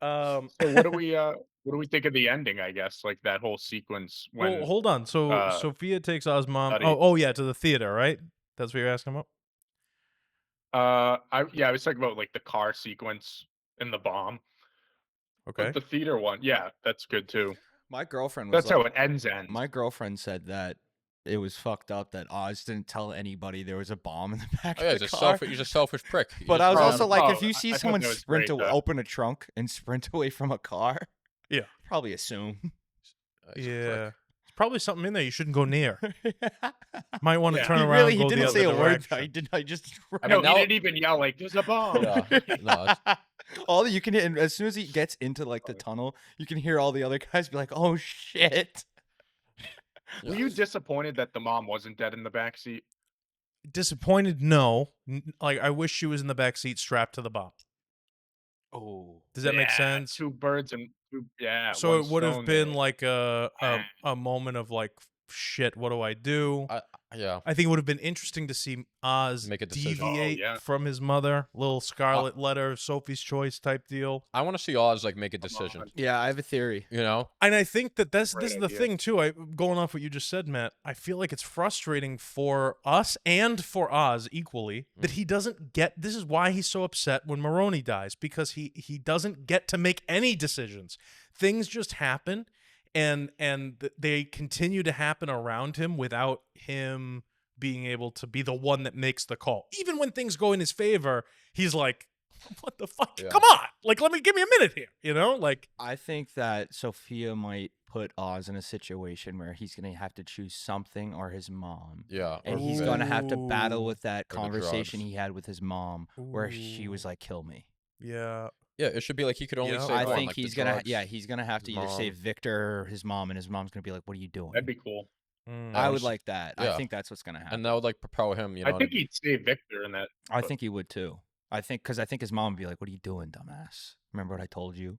So what do we think of the ending? I guess like that whole sequence when Well, hold on. So Sofia takes Oz's mom. Buddy. Oh, yeah, to the theater, right? That's what you're asking about. I was talking about like the car sequence and the bomb. Okay. But the theater one, yeah, that's good too. My girlfriend was That's how it ends. My girlfriend said that it was fucked up that Oz didn't tell anybody there was a bomb in the back Oh, yeah, of the car. he's a selfish prick. But I was also like, if oh, you see I thought someone that was sprint great, to though. open a trunk and sprint away from a car, Yeah. probably assume. He's a prick. Yeah. There's probably something in there you shouldn't go near. Might want to Yeah. turn He around. really and he go didn't the say other a word. direction. I did. I just. I know now- he didn't even yell like "There's a bomb." Yeah. No, it's- All you can hear, and as soon as he gets into like the tunnel, you can hear all the other guys be like, "Oh shit!" Were you disappointed that the mom wasn't dead in the back seat? Disappointed? No. Like, I wish she was in the back seat strapped to the bomb. Oh, Does that make Yeah, sense? 2 birds and 2 So one it would have stone been there. like a moment of like, shit, what do I do? yeah. I think it would have been interesting to see Oz Make a decision. deviate Oh, yeah. from his mother. Little Scarlet Letter, Sophie's Choice type deal. I want to see Oz like make a decision. on. yeah. I have a theory. You know? And I think that this Great is the idea. thing too. Going off what you just said, Matt, I feel like it's frustrating for us and for Oz equally that he doesn't get. This is why he's so upset when Maroni dies, because he doesn't get to make any decisions. Things just happen, and they continue to happen around him without him being able to be the one that makes the call. Even when things go in his favor, he's like, what the fuck? Yeah. Come on. Like, give me a minute here. You know, like, I think that Sophia might put Oz in a situation where he's gonna have to choose something or his mom. Yeah. And or he's maybe- gonna have to battle Ooh. with that Or the conversation drugs. he had with his mom, where she was Ooh. like, "Kill me." yeah. Yeah, it should be like he could only Yeah, save I one, think like the he's gonna, drugs, he's gonna have to his either mom. save Victor or his mom, and his mom's gonna be like, "What are you doing?" That'd be cool. I I would was- like that. I yeah. think that's what's gonna happen. And that would like propel him, you know. I think he'd save Victor in that. I think he would too. I think because I think his mom would be like, "What are you doing, dumbass? Remember what I told you?"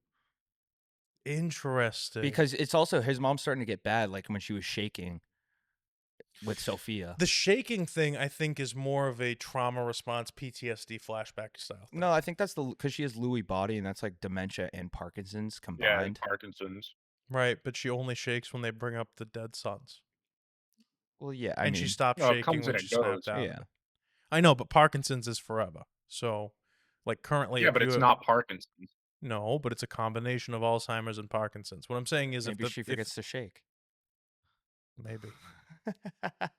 Interesting. Because it's also his mom's starting to get bad, like when she was shaking with Sofia. the shaking thing, I think, is more of a trauma response, PTSD flashback style thing. No, I think that's because she has Lewy body, and that's like dementia and Parkinson's Yeah, combined. and Parkinson's. Right, but she only shakes when they bring up the dead sons. Well, yeah, And she stopped No, it shaking comes when and she it snapped goes. out. Yeah. I know, but Parkinson's is forever. So, like, currently... Yeah, if but you it's have- not Parkinson's. No, but it's a combination of Alzheimer's and Parkinson's. What I'm saying is Maybe if she forgets to shake. Maybe.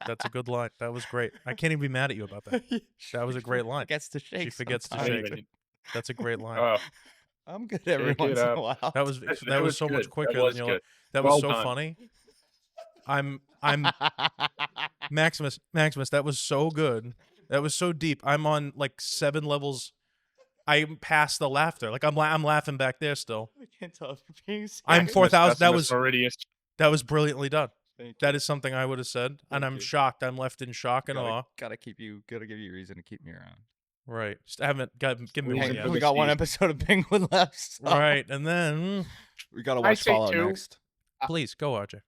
That's a good line. That was great. I can't even be mad at you about that. That was a great line. Forgets to shake. She forgets to I shake. didn't even- That's a great line. Oh, I'm good every Shake it once in a up. while. That was That that was so good. much That quicker was than you. good. That Well was so done. funny. I'm Maximus. That was so good. That was so deep. I'm on like 7 levels. I'm past the laughter. Like I'm laughing back there still. I can't tell if you're being serious. I'm 4,000. That was Meridius. brilliantly done. Thank you. That is something I would have said, and Thank I'm you. shocked. I'm left in shock and gotta, awe. gotta give you a reason to keep me around. Right. Just haven't give me Reason one for yet. We the got one season. episode of Penguin left. So Right, and then we gotta I watch say Fallout 2. next. please go, RJ.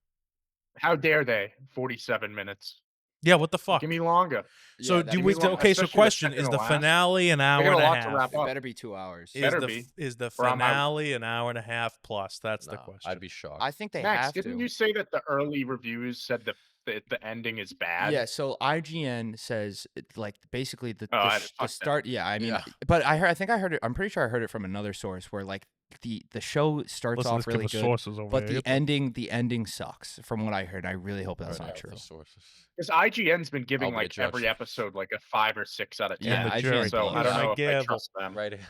How dare they? 47 minutes. Yeah, what the fuck? Give me longer. So Yeah, do that'd we? be long. Okay, so Especially the question second is to the last. finale an hour got a and a lot to half? wrap It up. better be 2 hours. Better be, Is the or I'm out. finale an hour and a half plus? That's the No, question. I'd be shocked. I think they Max, have didn't to. you say that the early reviews said that the ending is bad? Yeah, so IGN says like basically the fuck the that. start. Yeah, I mean, Yeah. but I think I heard it. I'm pretty sure I heard it from another source where like the show starts off really good, sources over but the ending sucks. From what I heard, I really hope that's Right, not yeah, true. the sources. Because IGN's been giving I'll be the like judge. every episode like a 5 or 6 out of 10. Yeah, the IGN jury so I don't blows. know I if I gavel. trust them. Right.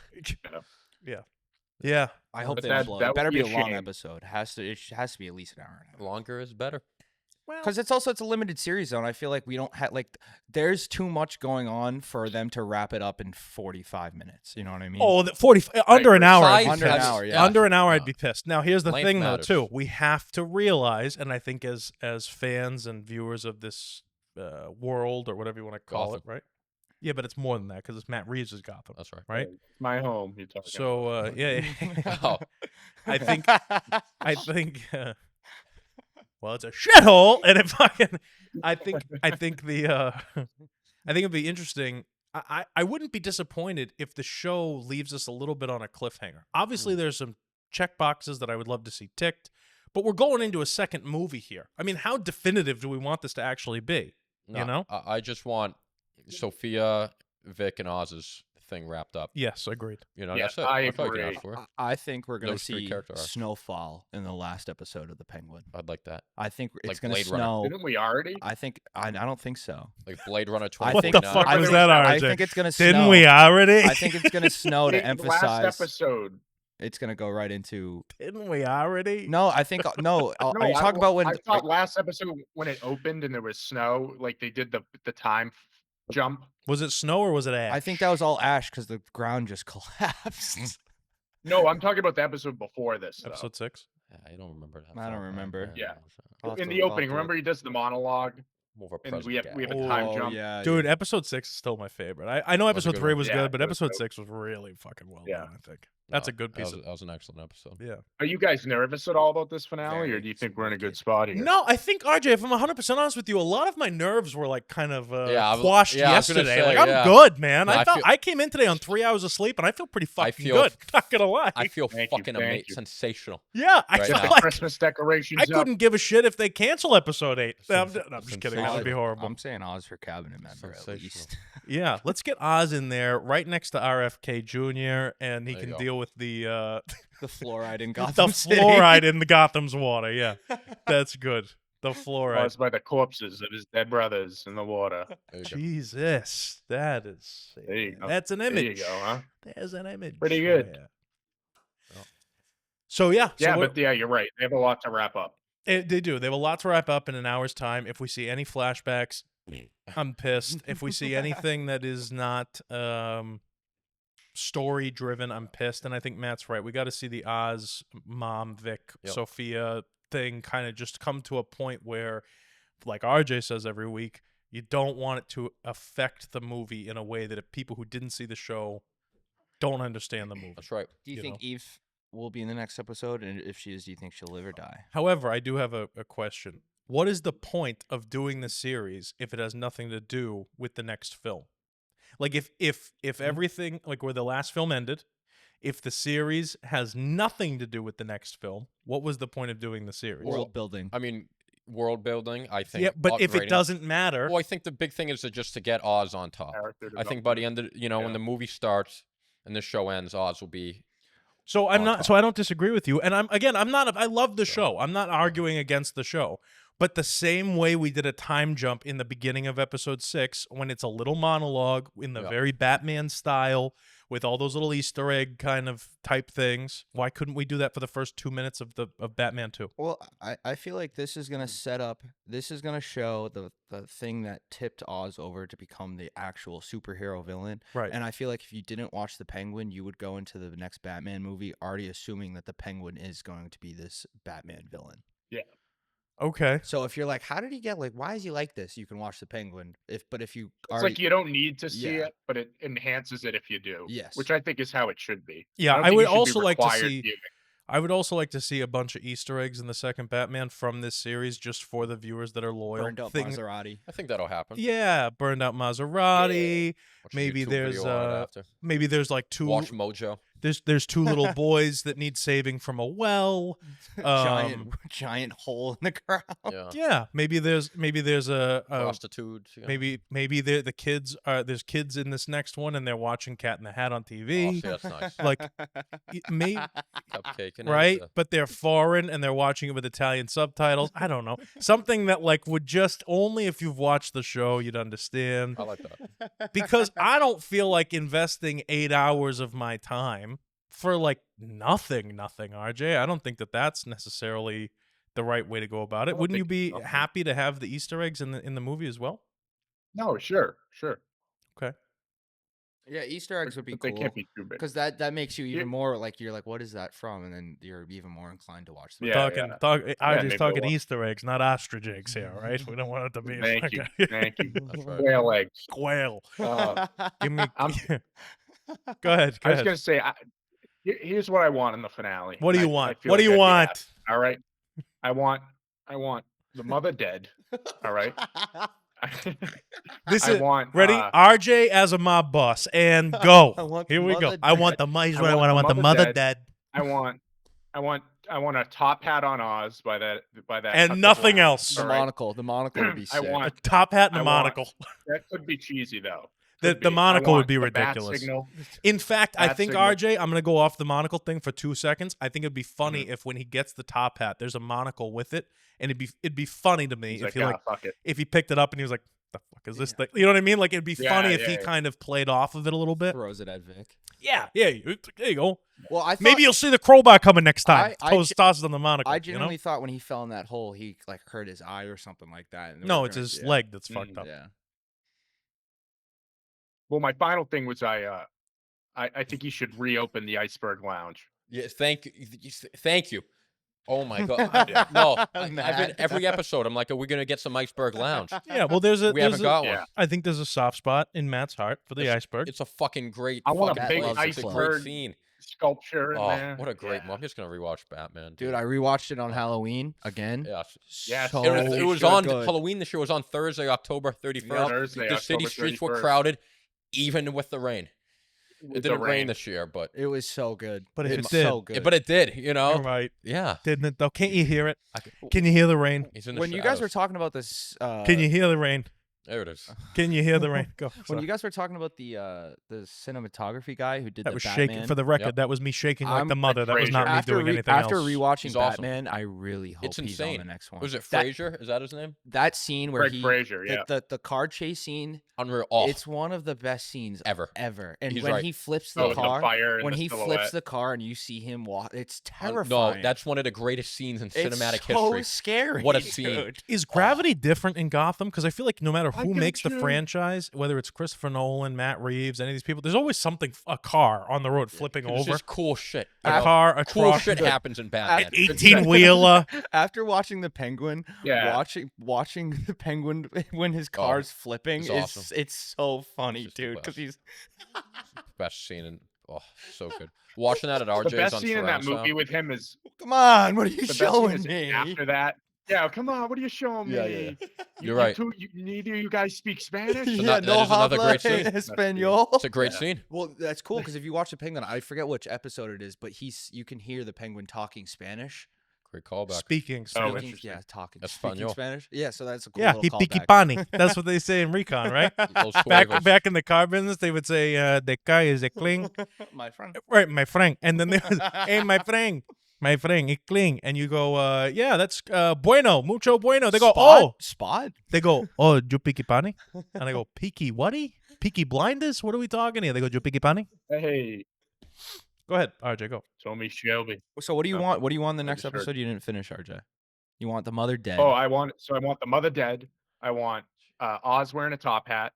Yeah. I hope But they that- don't blow. that It would better be be a a long shame. episode. It has to be at least an hour and a half. Longer is better. Because it's a limited series, though, and I feel like we don't have like there's too much going on for them to wrap it up in 45 minutes. You know what I mean? Oh, 40 under an hour. I'd be Size Under an pissed. hour, yeah. Under an hour, I'd No. be pissed. Now, here's the Length thing, matters. though, too. We have to realize, and I think as fans and viewers of this world or whatever you want to call it, right? Yeah, but it's more than that because it's Matt Reeves' Gotham, That's right. right? It's my home. You're talking. So, yeah. Oh, I think well, it's a shithole, and if I think it'd be interesting. I wouldn't be disappointed if the show leaves us a little bit on a cliffhanger. Obviously, there's some check boxes that I would love to see ticked, but we're going into a second movie here. I mean, how definitive do we want this to actually be? no, You know? I just want Sofia, Vic, and Oz's thing wrapped up. Yes, agreed. You know, Yeah, that's it. I That's all you can agree. ask for. I think we're gonna Those three see character arcs. snowfall in the last episode of the Penguin. I'd like that. I think it's Like gonna Blade Runner. snow. Didn't we already? I don't think so. Like Blade Runner I 2049. think What the fuck Whether was it that, was- I RJ? think it's gonna snow. Didn't we already? I think it's gonna snow to The last emphasize. episode. It's gonna go right into. Didn't we already? No, I think no. No, Are you talking about when? I thought last episode when it opened and there was snow, like they did the time jump. Was it snow or was it ash? I think that was all ash because the ground just collapsed. No, I'm talking about the episode before this. Though. episode 6. Yeah, I don't remember that. I don't far, man. remember. Yeah. I'll have In to- the I'll have opening, to remember look. he does the monologue, More of a and we present have guy. a time Oh, jump. yeah, Dude, yeah. episode 6 is still my favorite. I know That was a episode good 3 one. was Yeah, good, but it was episode dope. 6 was really fucking well Yeah. done, I think. That's a No, good piece that of was an excellent episode. yeah. Are you guys nervous at all about this finale, or Very do you think we're in a good wicked. spot here? No, I think RJ, if I'm 100% honest with you, a lot of my nerves were like kind of Yeah, I was- quashed yeah, I was gonna yesterday. say, Like I'm yeah. good, man. No, I came in today on 3 hours of sleep and I feel pretty fucking feel- good. Not gonna lie. I feel Thank you, fucking thank amazing, you. sensational. yeah, I right feel now. The like Christmas decorations. I couldn't give a shit if they cancel episode 8. No, I'm Sens- just kidding. That would be sensational. horrible. I'm saying Oz for cabinet member at Sensational. least. Yeah, let's get Oz in there right next to RFK Jr. and he There you can go. deal with the The fluoride in the Gotham City. fluoride in the Gotham's water. Yeah, that's good. The fluoride. Caused by the corpses of his dead brothers in the water. There you go. Jesus, that is. There you go. That's an There image. you go, huh? There's an image. Pretty good. Yeah. So yeah, Yeah, so but yeah, you're right. They have a lot to wrap up. they do. They have a lot to wrap up in an hour's time. If we see any flashbacks, I'm pissed. If we see anything that is not story driven, I'm pissed. And I think Matt's right. We got to see the Oz mom, Vic, Yep. Sofia thing kind of just come to a point where, like RJ says every week, you don't want it to affect the movie in a way that if people who didn't see the show don't understand the movie. That's right. Do you You think know. Eve will be in the next episode? And if she is, do you think she'll live or die? However, I do have a question. What is the point of doing the series if it has nothing to do with the next film? Like if everything, like where the last film ended, if the series has nothing to do with the next film, what was the point of doing the series? World building. I mean, world building. I think. Yeah, but if it upgrading- doesn't matter, well, I think the big thing is just to get Oz on top. Character I think by the end of when Yeah. the movie starts and the show ends, Oz will be. so I'm on not. top. So I don't disagree with you. And I'm not. I love the show. I'm not arguing against the show. But the same way we did a time jump in the beginning of episode 6, when it's a little monologue in the Yeah. very Batman style, with all those little Easter egg kind of type things. Why couldn't we do that for the first 2 minutes of Batman 2? Well, I feel like this is gonna set up. This is gonna show the thing that tipped Oz over to become the actual superhero villain. Right. And I feel like if you didn't watch the Penguin, you would go into the next Batman movie already assuming that the Penguin is going to be this Batman villain. Okay. So if you're like, how did he get why is he like this? You can watch the Penguin. If you It's already, like you don't need to see Yeah. it, but it enhances it if you do. Yes. Which I think is how it should be. Yeah, don't I think would you should be also like to required see. viewing. I would also like to see a bunch of Easter eggs in the second Batman from this series, just for the viewers that are loyal. burned up Thing- Maserati. I think that'll happen. Yeah, burned out Maserati. Watch a Maybe YouTube there's video on it after. maybe there's like two. Watch Mojo. There's two little boys that need saving from a well. Giant hole in the ground. Yeah. Yeah, maybe there's a Prostitutes. Yeah. maybe the kids are there's kids in this next one and they're watching Cat in the Hat on Oh, see, TV. that's nice. Like, maybe Cupcake and right, but they're foreign and they're watching it with Italian subtitles. I don't know, something that like would just only if you've watched the show you'd understand. I like that. Because I don't feel like investing 8 hours of my time for like nothing, RJ. I don't think that that's necessarily the right way to go about it. don't Wouldn't you think be it's nothing. happy to have the Easter eggs in the movie as well? No, sure. Okay. Yeah, Easter eggs would be But they cool. can't be too big. Because that makes you Yeah. even more like you're like, what is that from? And then you're even more inclined to watch the Yeah, RJ's maybe talking we'll- Easter eggs, not ostrich eggs here, right? We don't want it to be Thank you. fucking Thank you. That's right. Whale eggs. quail. Uh, Give me. I'm- Go ahead. I was gonna say, here's what I want in the finale. What do and you I want? feel What do like you I'd be want? happy. All right, I want the mother dead. All right. This I is want ready. RJ as a mob boss, and go. I want the Here we go. mother I want the mice. I want the mother dead, I want a top hat on Oz by that. and nothing else. The All right. monocle. The monocle would be I sick. A want top hat and a I want- monocle. that could be cheesy though. The Could be. I monocle would want be the bat ridiculous. signal. In fact, I Bat think signal. RJ, I'm gonna go off the monocle thing for 2 seconds. I think it'd be funny Mm-hmm. if when he gets the top hat, there's a monocle with it, and it'd be funny to me He's if like, he "Ah, like fuck it. if he picked it up and he was like, "The fuck is this thing?" You know what I mean? Like it'd be Yeah, funny if yeah, he yeah. kind of played off of it a little bit. Throws it at Vic. Yeah, there you go. Well, I thought, Maybe you'll see the crowbar coming next time. I Tosses on the monocle. I you know? genuinely thought when he fell in that hole, he like hurt his eye or something like that. and they No, were it's gonna- his yeah. leg that's fucked up. Yeah. Well, my final thing was I think you should reopen the Iceberg Lounge. Yeah, thank you. Oh my god. No, I've been Matt. every episode. I'm like, are we gonna get some Iceberg Lounge? Yeah, well, there's a. We there's haven't a- got yeah. one. I think there's a soft spot in Matt's heart for the iceberg. It's a fucking great. I want a fucking big place. It's a great iceberg scene. Sculpture in Oh, there. what a great! Yeah. I'm just gonna rewatch Batman, Dude, I rewatched it on Halloween again. Yeah. Yes, So It was should. on good. Halloween this year. Was on Thursday, October 31st. Thursday, The city October streets were 31st. crowded, even with the rain. With It the didn't rain rain. this year, but It was so good. But if it's it did- so good. but it did. You know. You're right, Yeah. didn't it? Though, can't you hear it? I could- Can you hear the rain? He's in the when you guys were shadows. talking about this, Can you hear the rain? There it is. Can you hear the rain? Go. when Sorry. you guys were talking about the cinematography guy who did That the was Batman, shaking for the record. Yep. That was me shaking like I'm the mother. That was not me after doing anything after else. rewatching He's awesome. Batman, I really hope It's he's on the insane. next one. Was it That- Frazier? Is that his name? That scene where Greg he Fraser, yeah. the car chase scene, Unreal. Oh, it's one of the best scenes ever. And He's when right. he flips Oh, the with the car, fire and when the he silhouette. flips the car and you see him walk, it's No, terrifying. that's one of the greatest scenes in cinematic it's so history. scary. What a scene. dude. Is Gravity different in Gotham? Because I feel like no matter I who got makes the you. franchise, whether it's Christopher Nolan, Matt Reeves, any of these people, there's always something, a car on the road flipping It's over. just cool shit. you A know? car, a Cool truck, shit happens in Batman. an 18-wheeler. After watching the Penguin, Yeah. watching the Penguin when his car's flipping it's is awesome. it's so funny, It's the dude. Because best. he's Best scene in so good. Watching that at RJ's The best on scene in that surround movie sound. with him is come on, what are you the best scene showing is me? after that. Yeah, come on, what are you showing me? Yeah, yeah. You're right. Neither you guys speak Spanish. So yeah, that no is another habla great scene. Espanol. It's a great scene. Well, that's cool because if you watch the Penguin, I forget which episode it is, but you can hear the Penguin talking Spanish. Great callback. Speaking. Oh, Spanish. interesting. Yeah, speaking Espanol. Spanish. Yeah, so that's a cool Yeah, little he callback. pani. That's what they say in Recon, right? Those back huevos. back in the car business, they would say, "The car is a cling." My friend. Right, my friend. And then there was, "Hey, my friend, it cling." And you go, "Yeah, that's bueno, mucho bueno." They go, "Oh." Spot? They go, "Oh, you picky pani?" And I go, "Picky whaty?" Peaky Blinders? What are we talking here? They go to Peaky Bunny? Hey, Go ahead, RJ, go. Tommy Shelby. So what do you Nothing. want? What do you want in the I next just heard- episode? You didn't finish, RJ. You want the mother dead. Oh, I want the mother dead. I want Oz wearing a top hat.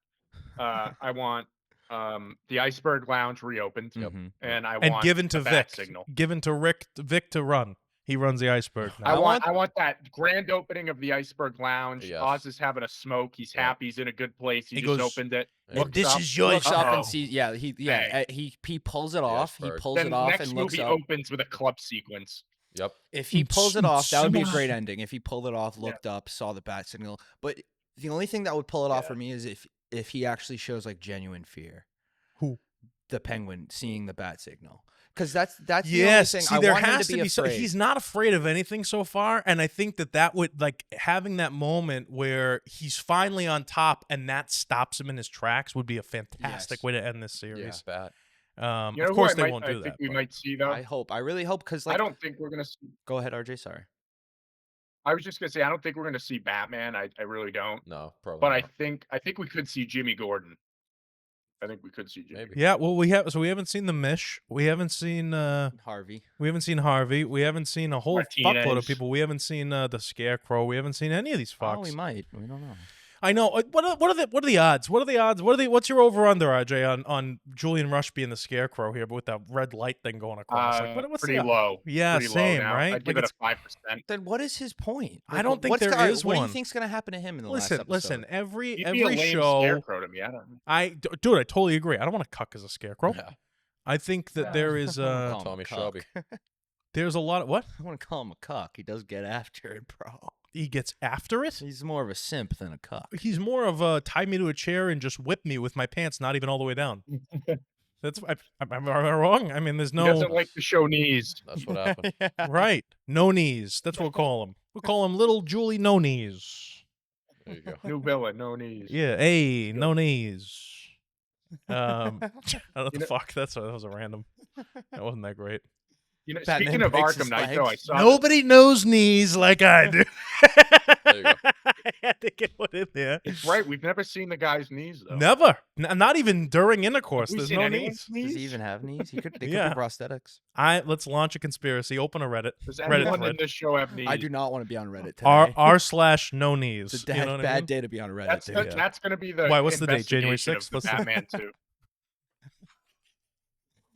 I want the Iceberg Lounge reopened, Mhm. and I And want given the to bat Vic. signal. Given to Vic to run. He runs the iceberg now. I want that grand opening of the Iceberg Lounge. Yes. Oz is having a smoke. He's Yeah. happy. He's in a good place. He He just goes, opened it. Yeah. Looks This up, is your Looks up uh-oh. and sees. Yeah, he pulls it The off. He iceberg. pulls Then it off next and looks movie up. opens with a club sequence. Yep. If he pulls it off, that would be a great Yeah. ending. If he pulled it off, looked up, saw the bat signal. But the only thing that would pull it off Yeah. for me is if he actually shows like genuine fear. Who? The penguin seeing the bat signal. Because that's the Yes, only thing. see, I there want him has to be so afraid. he's not afraid of anything so far, and I think that would like having that moment where he's finally on top and that stops him in his tracks would be a fantastic Yes. way to end this series. Bad. You know Of who course I they might- won't I do think that. we but- might see though. I really hope because like I don't think we're gonna see. Go ahead, RJ. Sorry. I was just gonna say I don't think we're gonna see Batman. I really don't. No, probably But not. I think we could see Jimmy Gordon. I think we could see Jimmy. Maybe. Yeah, well, we haven't seen the Mish. We haven't seen Harvey. We haven't seen a whole fuckload of Martinez. people. We haven't seen the Scarecrow. We haven't seen any of these Oh, fucks. we might. We don't know. I know. What are the odds? What's your over under, RJ, on Julian Rush being the Scarecrow here, but with that red light thing going across? What's Pretty the, low. Yeah, Pretty same, low now. right? I'd give Like it a 5%. Then what is his point? I don't think what's there gonna- is What do one. you think's gonna happen to him in the last Listen, episode? listen. Every He'd be a lame show, Scarecrow to me. I don't know. dude, I totally agree. I don't want to cuck as a Scarecrow. Yeah. I think that there is Call him Tommy a Shelby. cuck. there's a lot of what I want to call him a cuck. He does get after it, bro. he gets after it. He's more of a simp than a cuck. He's more of a tie me to a chair and just whip me with my pants not even all the way down. That's am I wrong? I mean, there's He no doesn't like to show knees. That's what happened. right. No knees. That's what we'll call him. We'll call him Little Julie No Knees. There you go. New villain, no knees. Yeah. Hey, no knees. I don't know what You the know- fuck. That was a random. That wasn't that great. You know, Batman speaking of breaks his Arkham Knight, though, I legs. saw Nobody knows knees like I do. There you go. I had to get one in there. it's right. We've never seen the guy's knees though. Never. Not even during intercourse. Have we There's seen no anyone's knees. Does he even have knees? They could Yeah. be prosthetics. Let's launch a conspiracy. Open a Reddit. Does Reddit anyone in thread. this show have knees? I do not want to be on Reddit today. R/no knees. It's a You know what I bad mean? day to be on Reddit. That's dude. that's going to be the Why, what's the date? January investigation 6th? of the Batman too.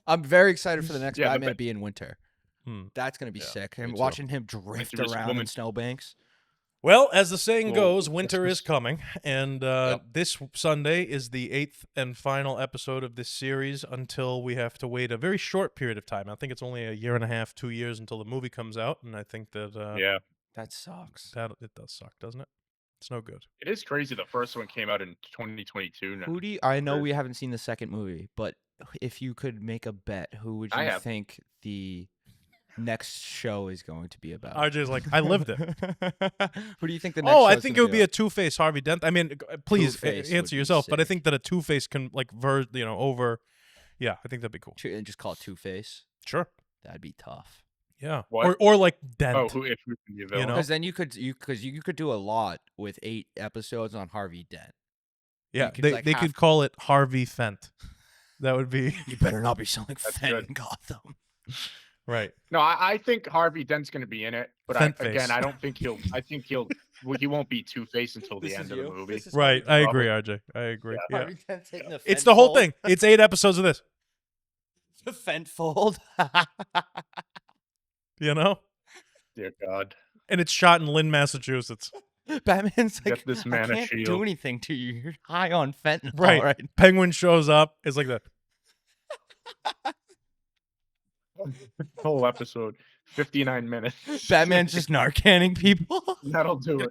I'm very excited for the next Yeah, the Batman ba- being winter. Hmm. That's gonna be Yeah, sick. me And too. watching him drift Winter is around woman. in snowbanks. Well, as the saying Well, goes, winter Christmas- is coming, and this Sunday is the 8th and final episode of this series until we have to wait a very short period of time. I think it's only a year and a half, 2 years until the movie comes out, and I think that Yeah, That sucks. that it does suck, doesn't it? It's no good. it is crazy. The first one came out in 2022. Now. Who do you, I know Or- we haven't seen the second movie, but if you could make a bet, who would I you have. think the next show is going to be about? RJ's like, I lived it. Who do you think the next? Oh, I show's think it gonna would be a Two-Face Harvey Dent. I mean, please Two-Face would answer be yourself, but I sick. think that a Two-Face can like over. Yeah, I think that'd be cool. and just call it Two Face? Sure. That'd be tough. Yeah. What? Or like Dent. Oh, who if who can be a villain? know? Because then you could do a lot with 8 episodes on Harvey Dent. yeah, could, they like, they half- could call it Harvey Fent. That would be You better not be selling That's Fent good. in Gotham. right. No, I think Harvey Dent's going to be in it, but Fent-face. again, I don't think he'll. I think he'll. Well, he won't be Two-Face until the This end is of the you? movie. This is Right. I Probably. agree, RJ. I agree. Yeah. Harvey Dent's taking the It's the whole Fent thing. It's 8 episodes of this. fold. The Fent fold. You know? Dear God, And it's shot in Lynn, Massachusetts. Batman's Get like, this I man a can't do shield." anything to you. You're high on fentanyl, Right. right? Penguin shows up. It's like that. whole episode, 59 minutes. Batman's just narcanning people. That'll do it.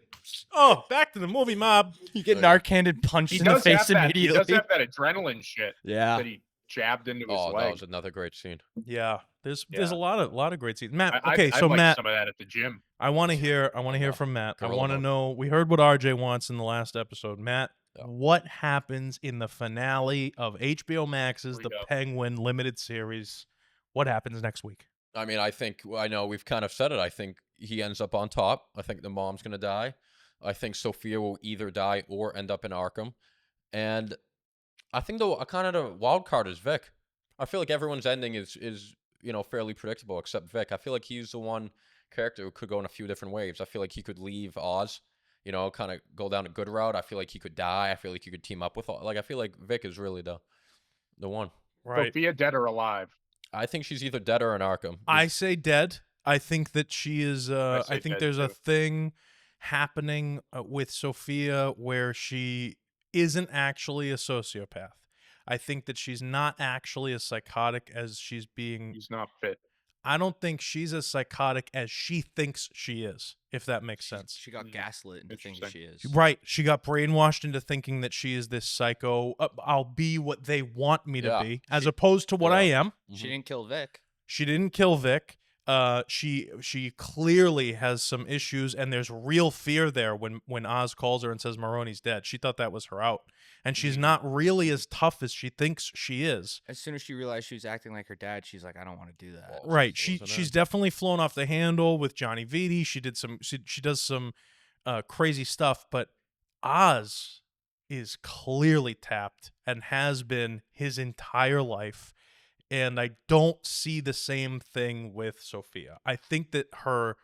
Oh, back to the movie mob. You get Okay. narcaned punched He in the does have face that. He immediately. does have that adrenaline shit Yeah. that he jabbed into his Oh, that leg. was another great scene. Yeah. There's a Yeah. lot of great scenes. Matt, I- okay, I'd so like Matt, some of that at the gym. I want to hear Yeah. from Matt. I Gorilla want to mode. know, we heard what RJ wants in the last episode. Matt, Yeah. what happens in the finale of HBO Max's Here we The go. Penguin limited series? What happens next week? I mean, I know we've kind of said it. I think he ends up on top. I think the mom's going to die. I think Sofia will either die or end up in Arkham. And I think the kind of the wild card is Vic. I feel like everyone's ending is fairly predictable except Vic. I feel like he's the one character who could go in a few different waves. I feel like he could leave Oz, kind of go down a good route. I feel like he could die. I feel like he could team up with I feel like Vic is really the one. Right. Sofia, dead or alive? I think she's either dead or in Arkham. I say dead. I think that she is. I I say think dead, there's a too. thing happening with Sofia where she isn't actually a sociopath. I think that she's not actually as psychotic as she's being. He's not fit. I don't think she's as psychotic as she thinks she is, if that makes sense. She got gaslit into thinking she is. Right. She got brainwashed into thinking that she is this psycho. I'll be what they want me to Yeah. be, as opposed to what I am. She didn't kill Vic. She didn't kill Vic. She clearly has some issues, and there's real fear there when Oz calls her and says Maroni's dead. She thought that was her out, and she's not really as tough as she thinks she is. As soon as she realized she was acting like her dad, she's like, I don't want to do that. Right. Wasn't it? She's definitely flown off the handle with Johnny Vitti. She does some crazy stuff, but Oz is clearly tapped and has been his entire life. And I don't see the same thing with Sofia. I think that her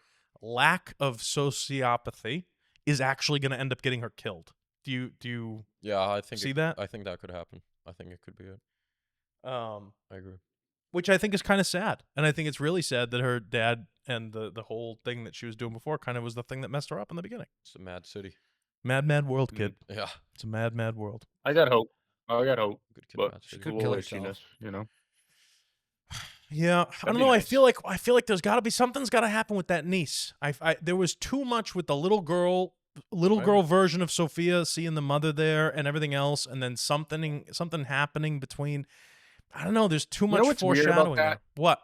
lack of sociopathy is actually going to end up getting her killed. Do you Yeah, I think see that? I think that could happen. I think it could be it. I agree. Which I think is kind of sad. And I think it's really sad that her dad and the whole thing that she was doing before kind of was the thing that messed her up in the beginning. It's a mad city. Mad, mad world, kid. Yeah, It's a mad, mad world. I got hope. I got hope. good kid. But Mad city. could a kill little herself. itchiness, Yeah, I That'd don't be know. nice. I feel like there's got to be something's got to happen with that niece. There was too much with the little girl version of Sofia seeing the mother there and everything else, and then something happening between. I don't know. There's too much know what's weird about foreshadowing there. that? What?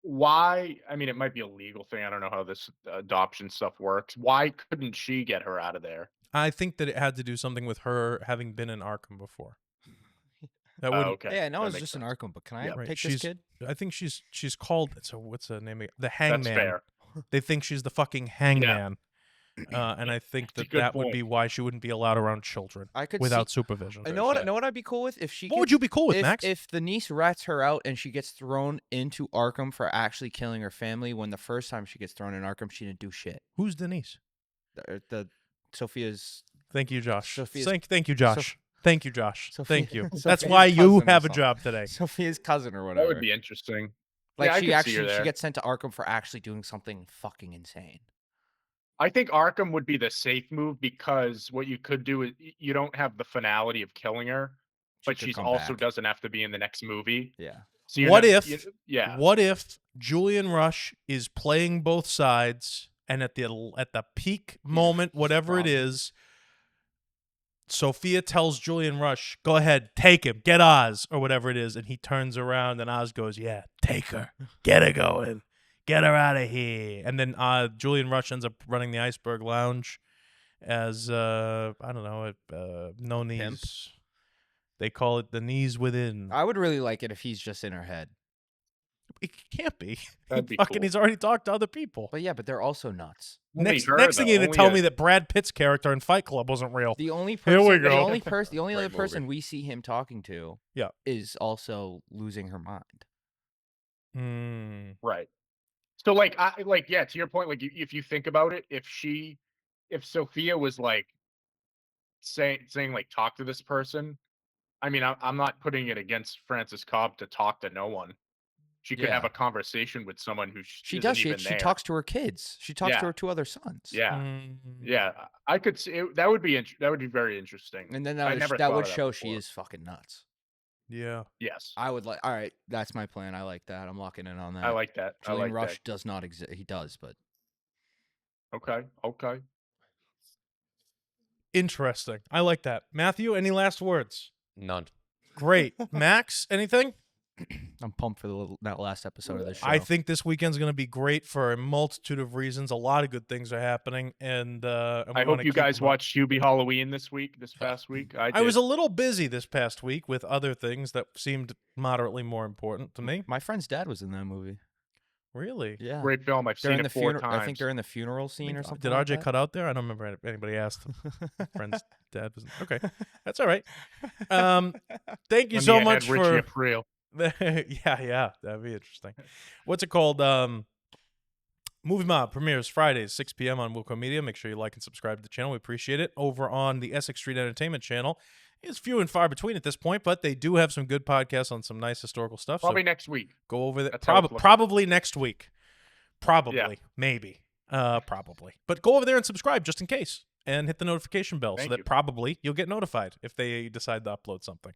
Why? I mean, it might be a legal thing. I don't know how this adoption stuff works. Why couldn't she get her out of there? I think that it had to do something with her having been in Arkham before. That would. Okay. Yeah, I know that it's makes just an sense. Arkham, but can I Yeah. Right, take she's- this kid? I think she's called. So what's the name? The Hangman. That's fair. They think she's the fucking Hangman. And I think That's a that good that would point. be why she wouldn't be allowed around children I could without see. supervision. I know what I'd be cool with if she. What would you be cool with, if, Max? If the niece rats her out and she gets thrown into Arkham for actually killing her family, when the first time she gets thrown in Arkham, she didn't do shit. Who's Denise? The Sophia's. Thank you, Josh. Sophia's- Thank you, Josh. Thank you, Josh. Sophia- Thank you. That's Sophia's why you cousin or have a something. job today. Sophia's cousin or whatever. That would be interesting. like yeah, I she could see her actually there. she gets sent to Arkham for actually doing something fucking insane. I think Arkham would be the safe move because what you could do is you don't have the finality of killing her, She but could she's come also back. doesn't have to be in the next movie. Yeah. So you're What not- if- you- yeah. What if Julian Rush is playing both sides, and at the peak moment, whatever it problem. is, Sofia tells Julian Rush, "Go ahead, take him, get Oz," or whatever it is, and he turns around and Oz goes, "Yeah, take her, get her going, get her out of here," and then Julian Rush ends up running the Iceberg Lounge as I don't know, no knees. Pimp? They call it the knees within. I would really like it if he's just in her head. It can't be. That'd be Fucking, cool. he's already talked to other people. But yeah, but they're also nuts. Only Next her, thing though, you need to only tell a- me that Brad Pitt's character in Fight Club wasn't real. The only Here person, we the go. only person, the only Great other person movie. we see him talking to, Yeah. is also losing her mind. Hmm. Right. So yeah, to your point, like if you think about it, if Sophia was like saying like talk to this person, I mean, I'm not putting it against Frances Cobb to talk to no one. She could have Yeah. a conversation with someone who She isn't does. even She there. talks to her kids. She talks Yeah. to her two other sons. Yeah, Mm. yeah. I could see that would be very interesting. And then I that never would, thought that would of that show she before. is fucking nuts. Yeah. Yes, I would like. All right, that's my plan. I like that. I'm locking in on that. I like that. I Julian like Rush does not exist. He does, but that. Okay. Interesting. I like that. Matthew, any last words? None. Great. Max, anything? I'm pumped for that last episode of this show. I think this weekend's going to be great for a multitude of reasons. A lot of good things are happening, and we I wanna hope you keep guys 'em up. watched Hubie Halloween this past week. I was a little busy this past week with other things that seemed moderately more important to me. my friend's dad was in that movie. Really? Yeah. Great film. I've seen During the it 4 funeral, times. I think during the funeral scene or something. Did like RJ that. cut out there? I don't remember anybody asked. Friend's dad was okay. That's all right. Thank you When so the much Ed Ritchie for. April. Yeah, that'd be interesting. What's it called? Movie Mob premieres Fridays, 6 p.m. on Wilco Media. Make sure you like and subscribe to the channel. We appreciate it. Over on the Essex Street Entertainment channel, it's few and far between at this point, but they do have some good podcasts on some nice historical stuff. Probably So next week. go over there. That's how it's looking. Probably next week. Probably, maybe, probably. But go over there and subscribe just in case, and hit the notification bell so Thank that you. probably you'll get notified if they decide to upload something.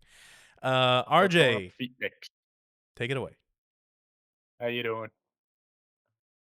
Start throwing up RJ, feet pics. take it away. How you doing?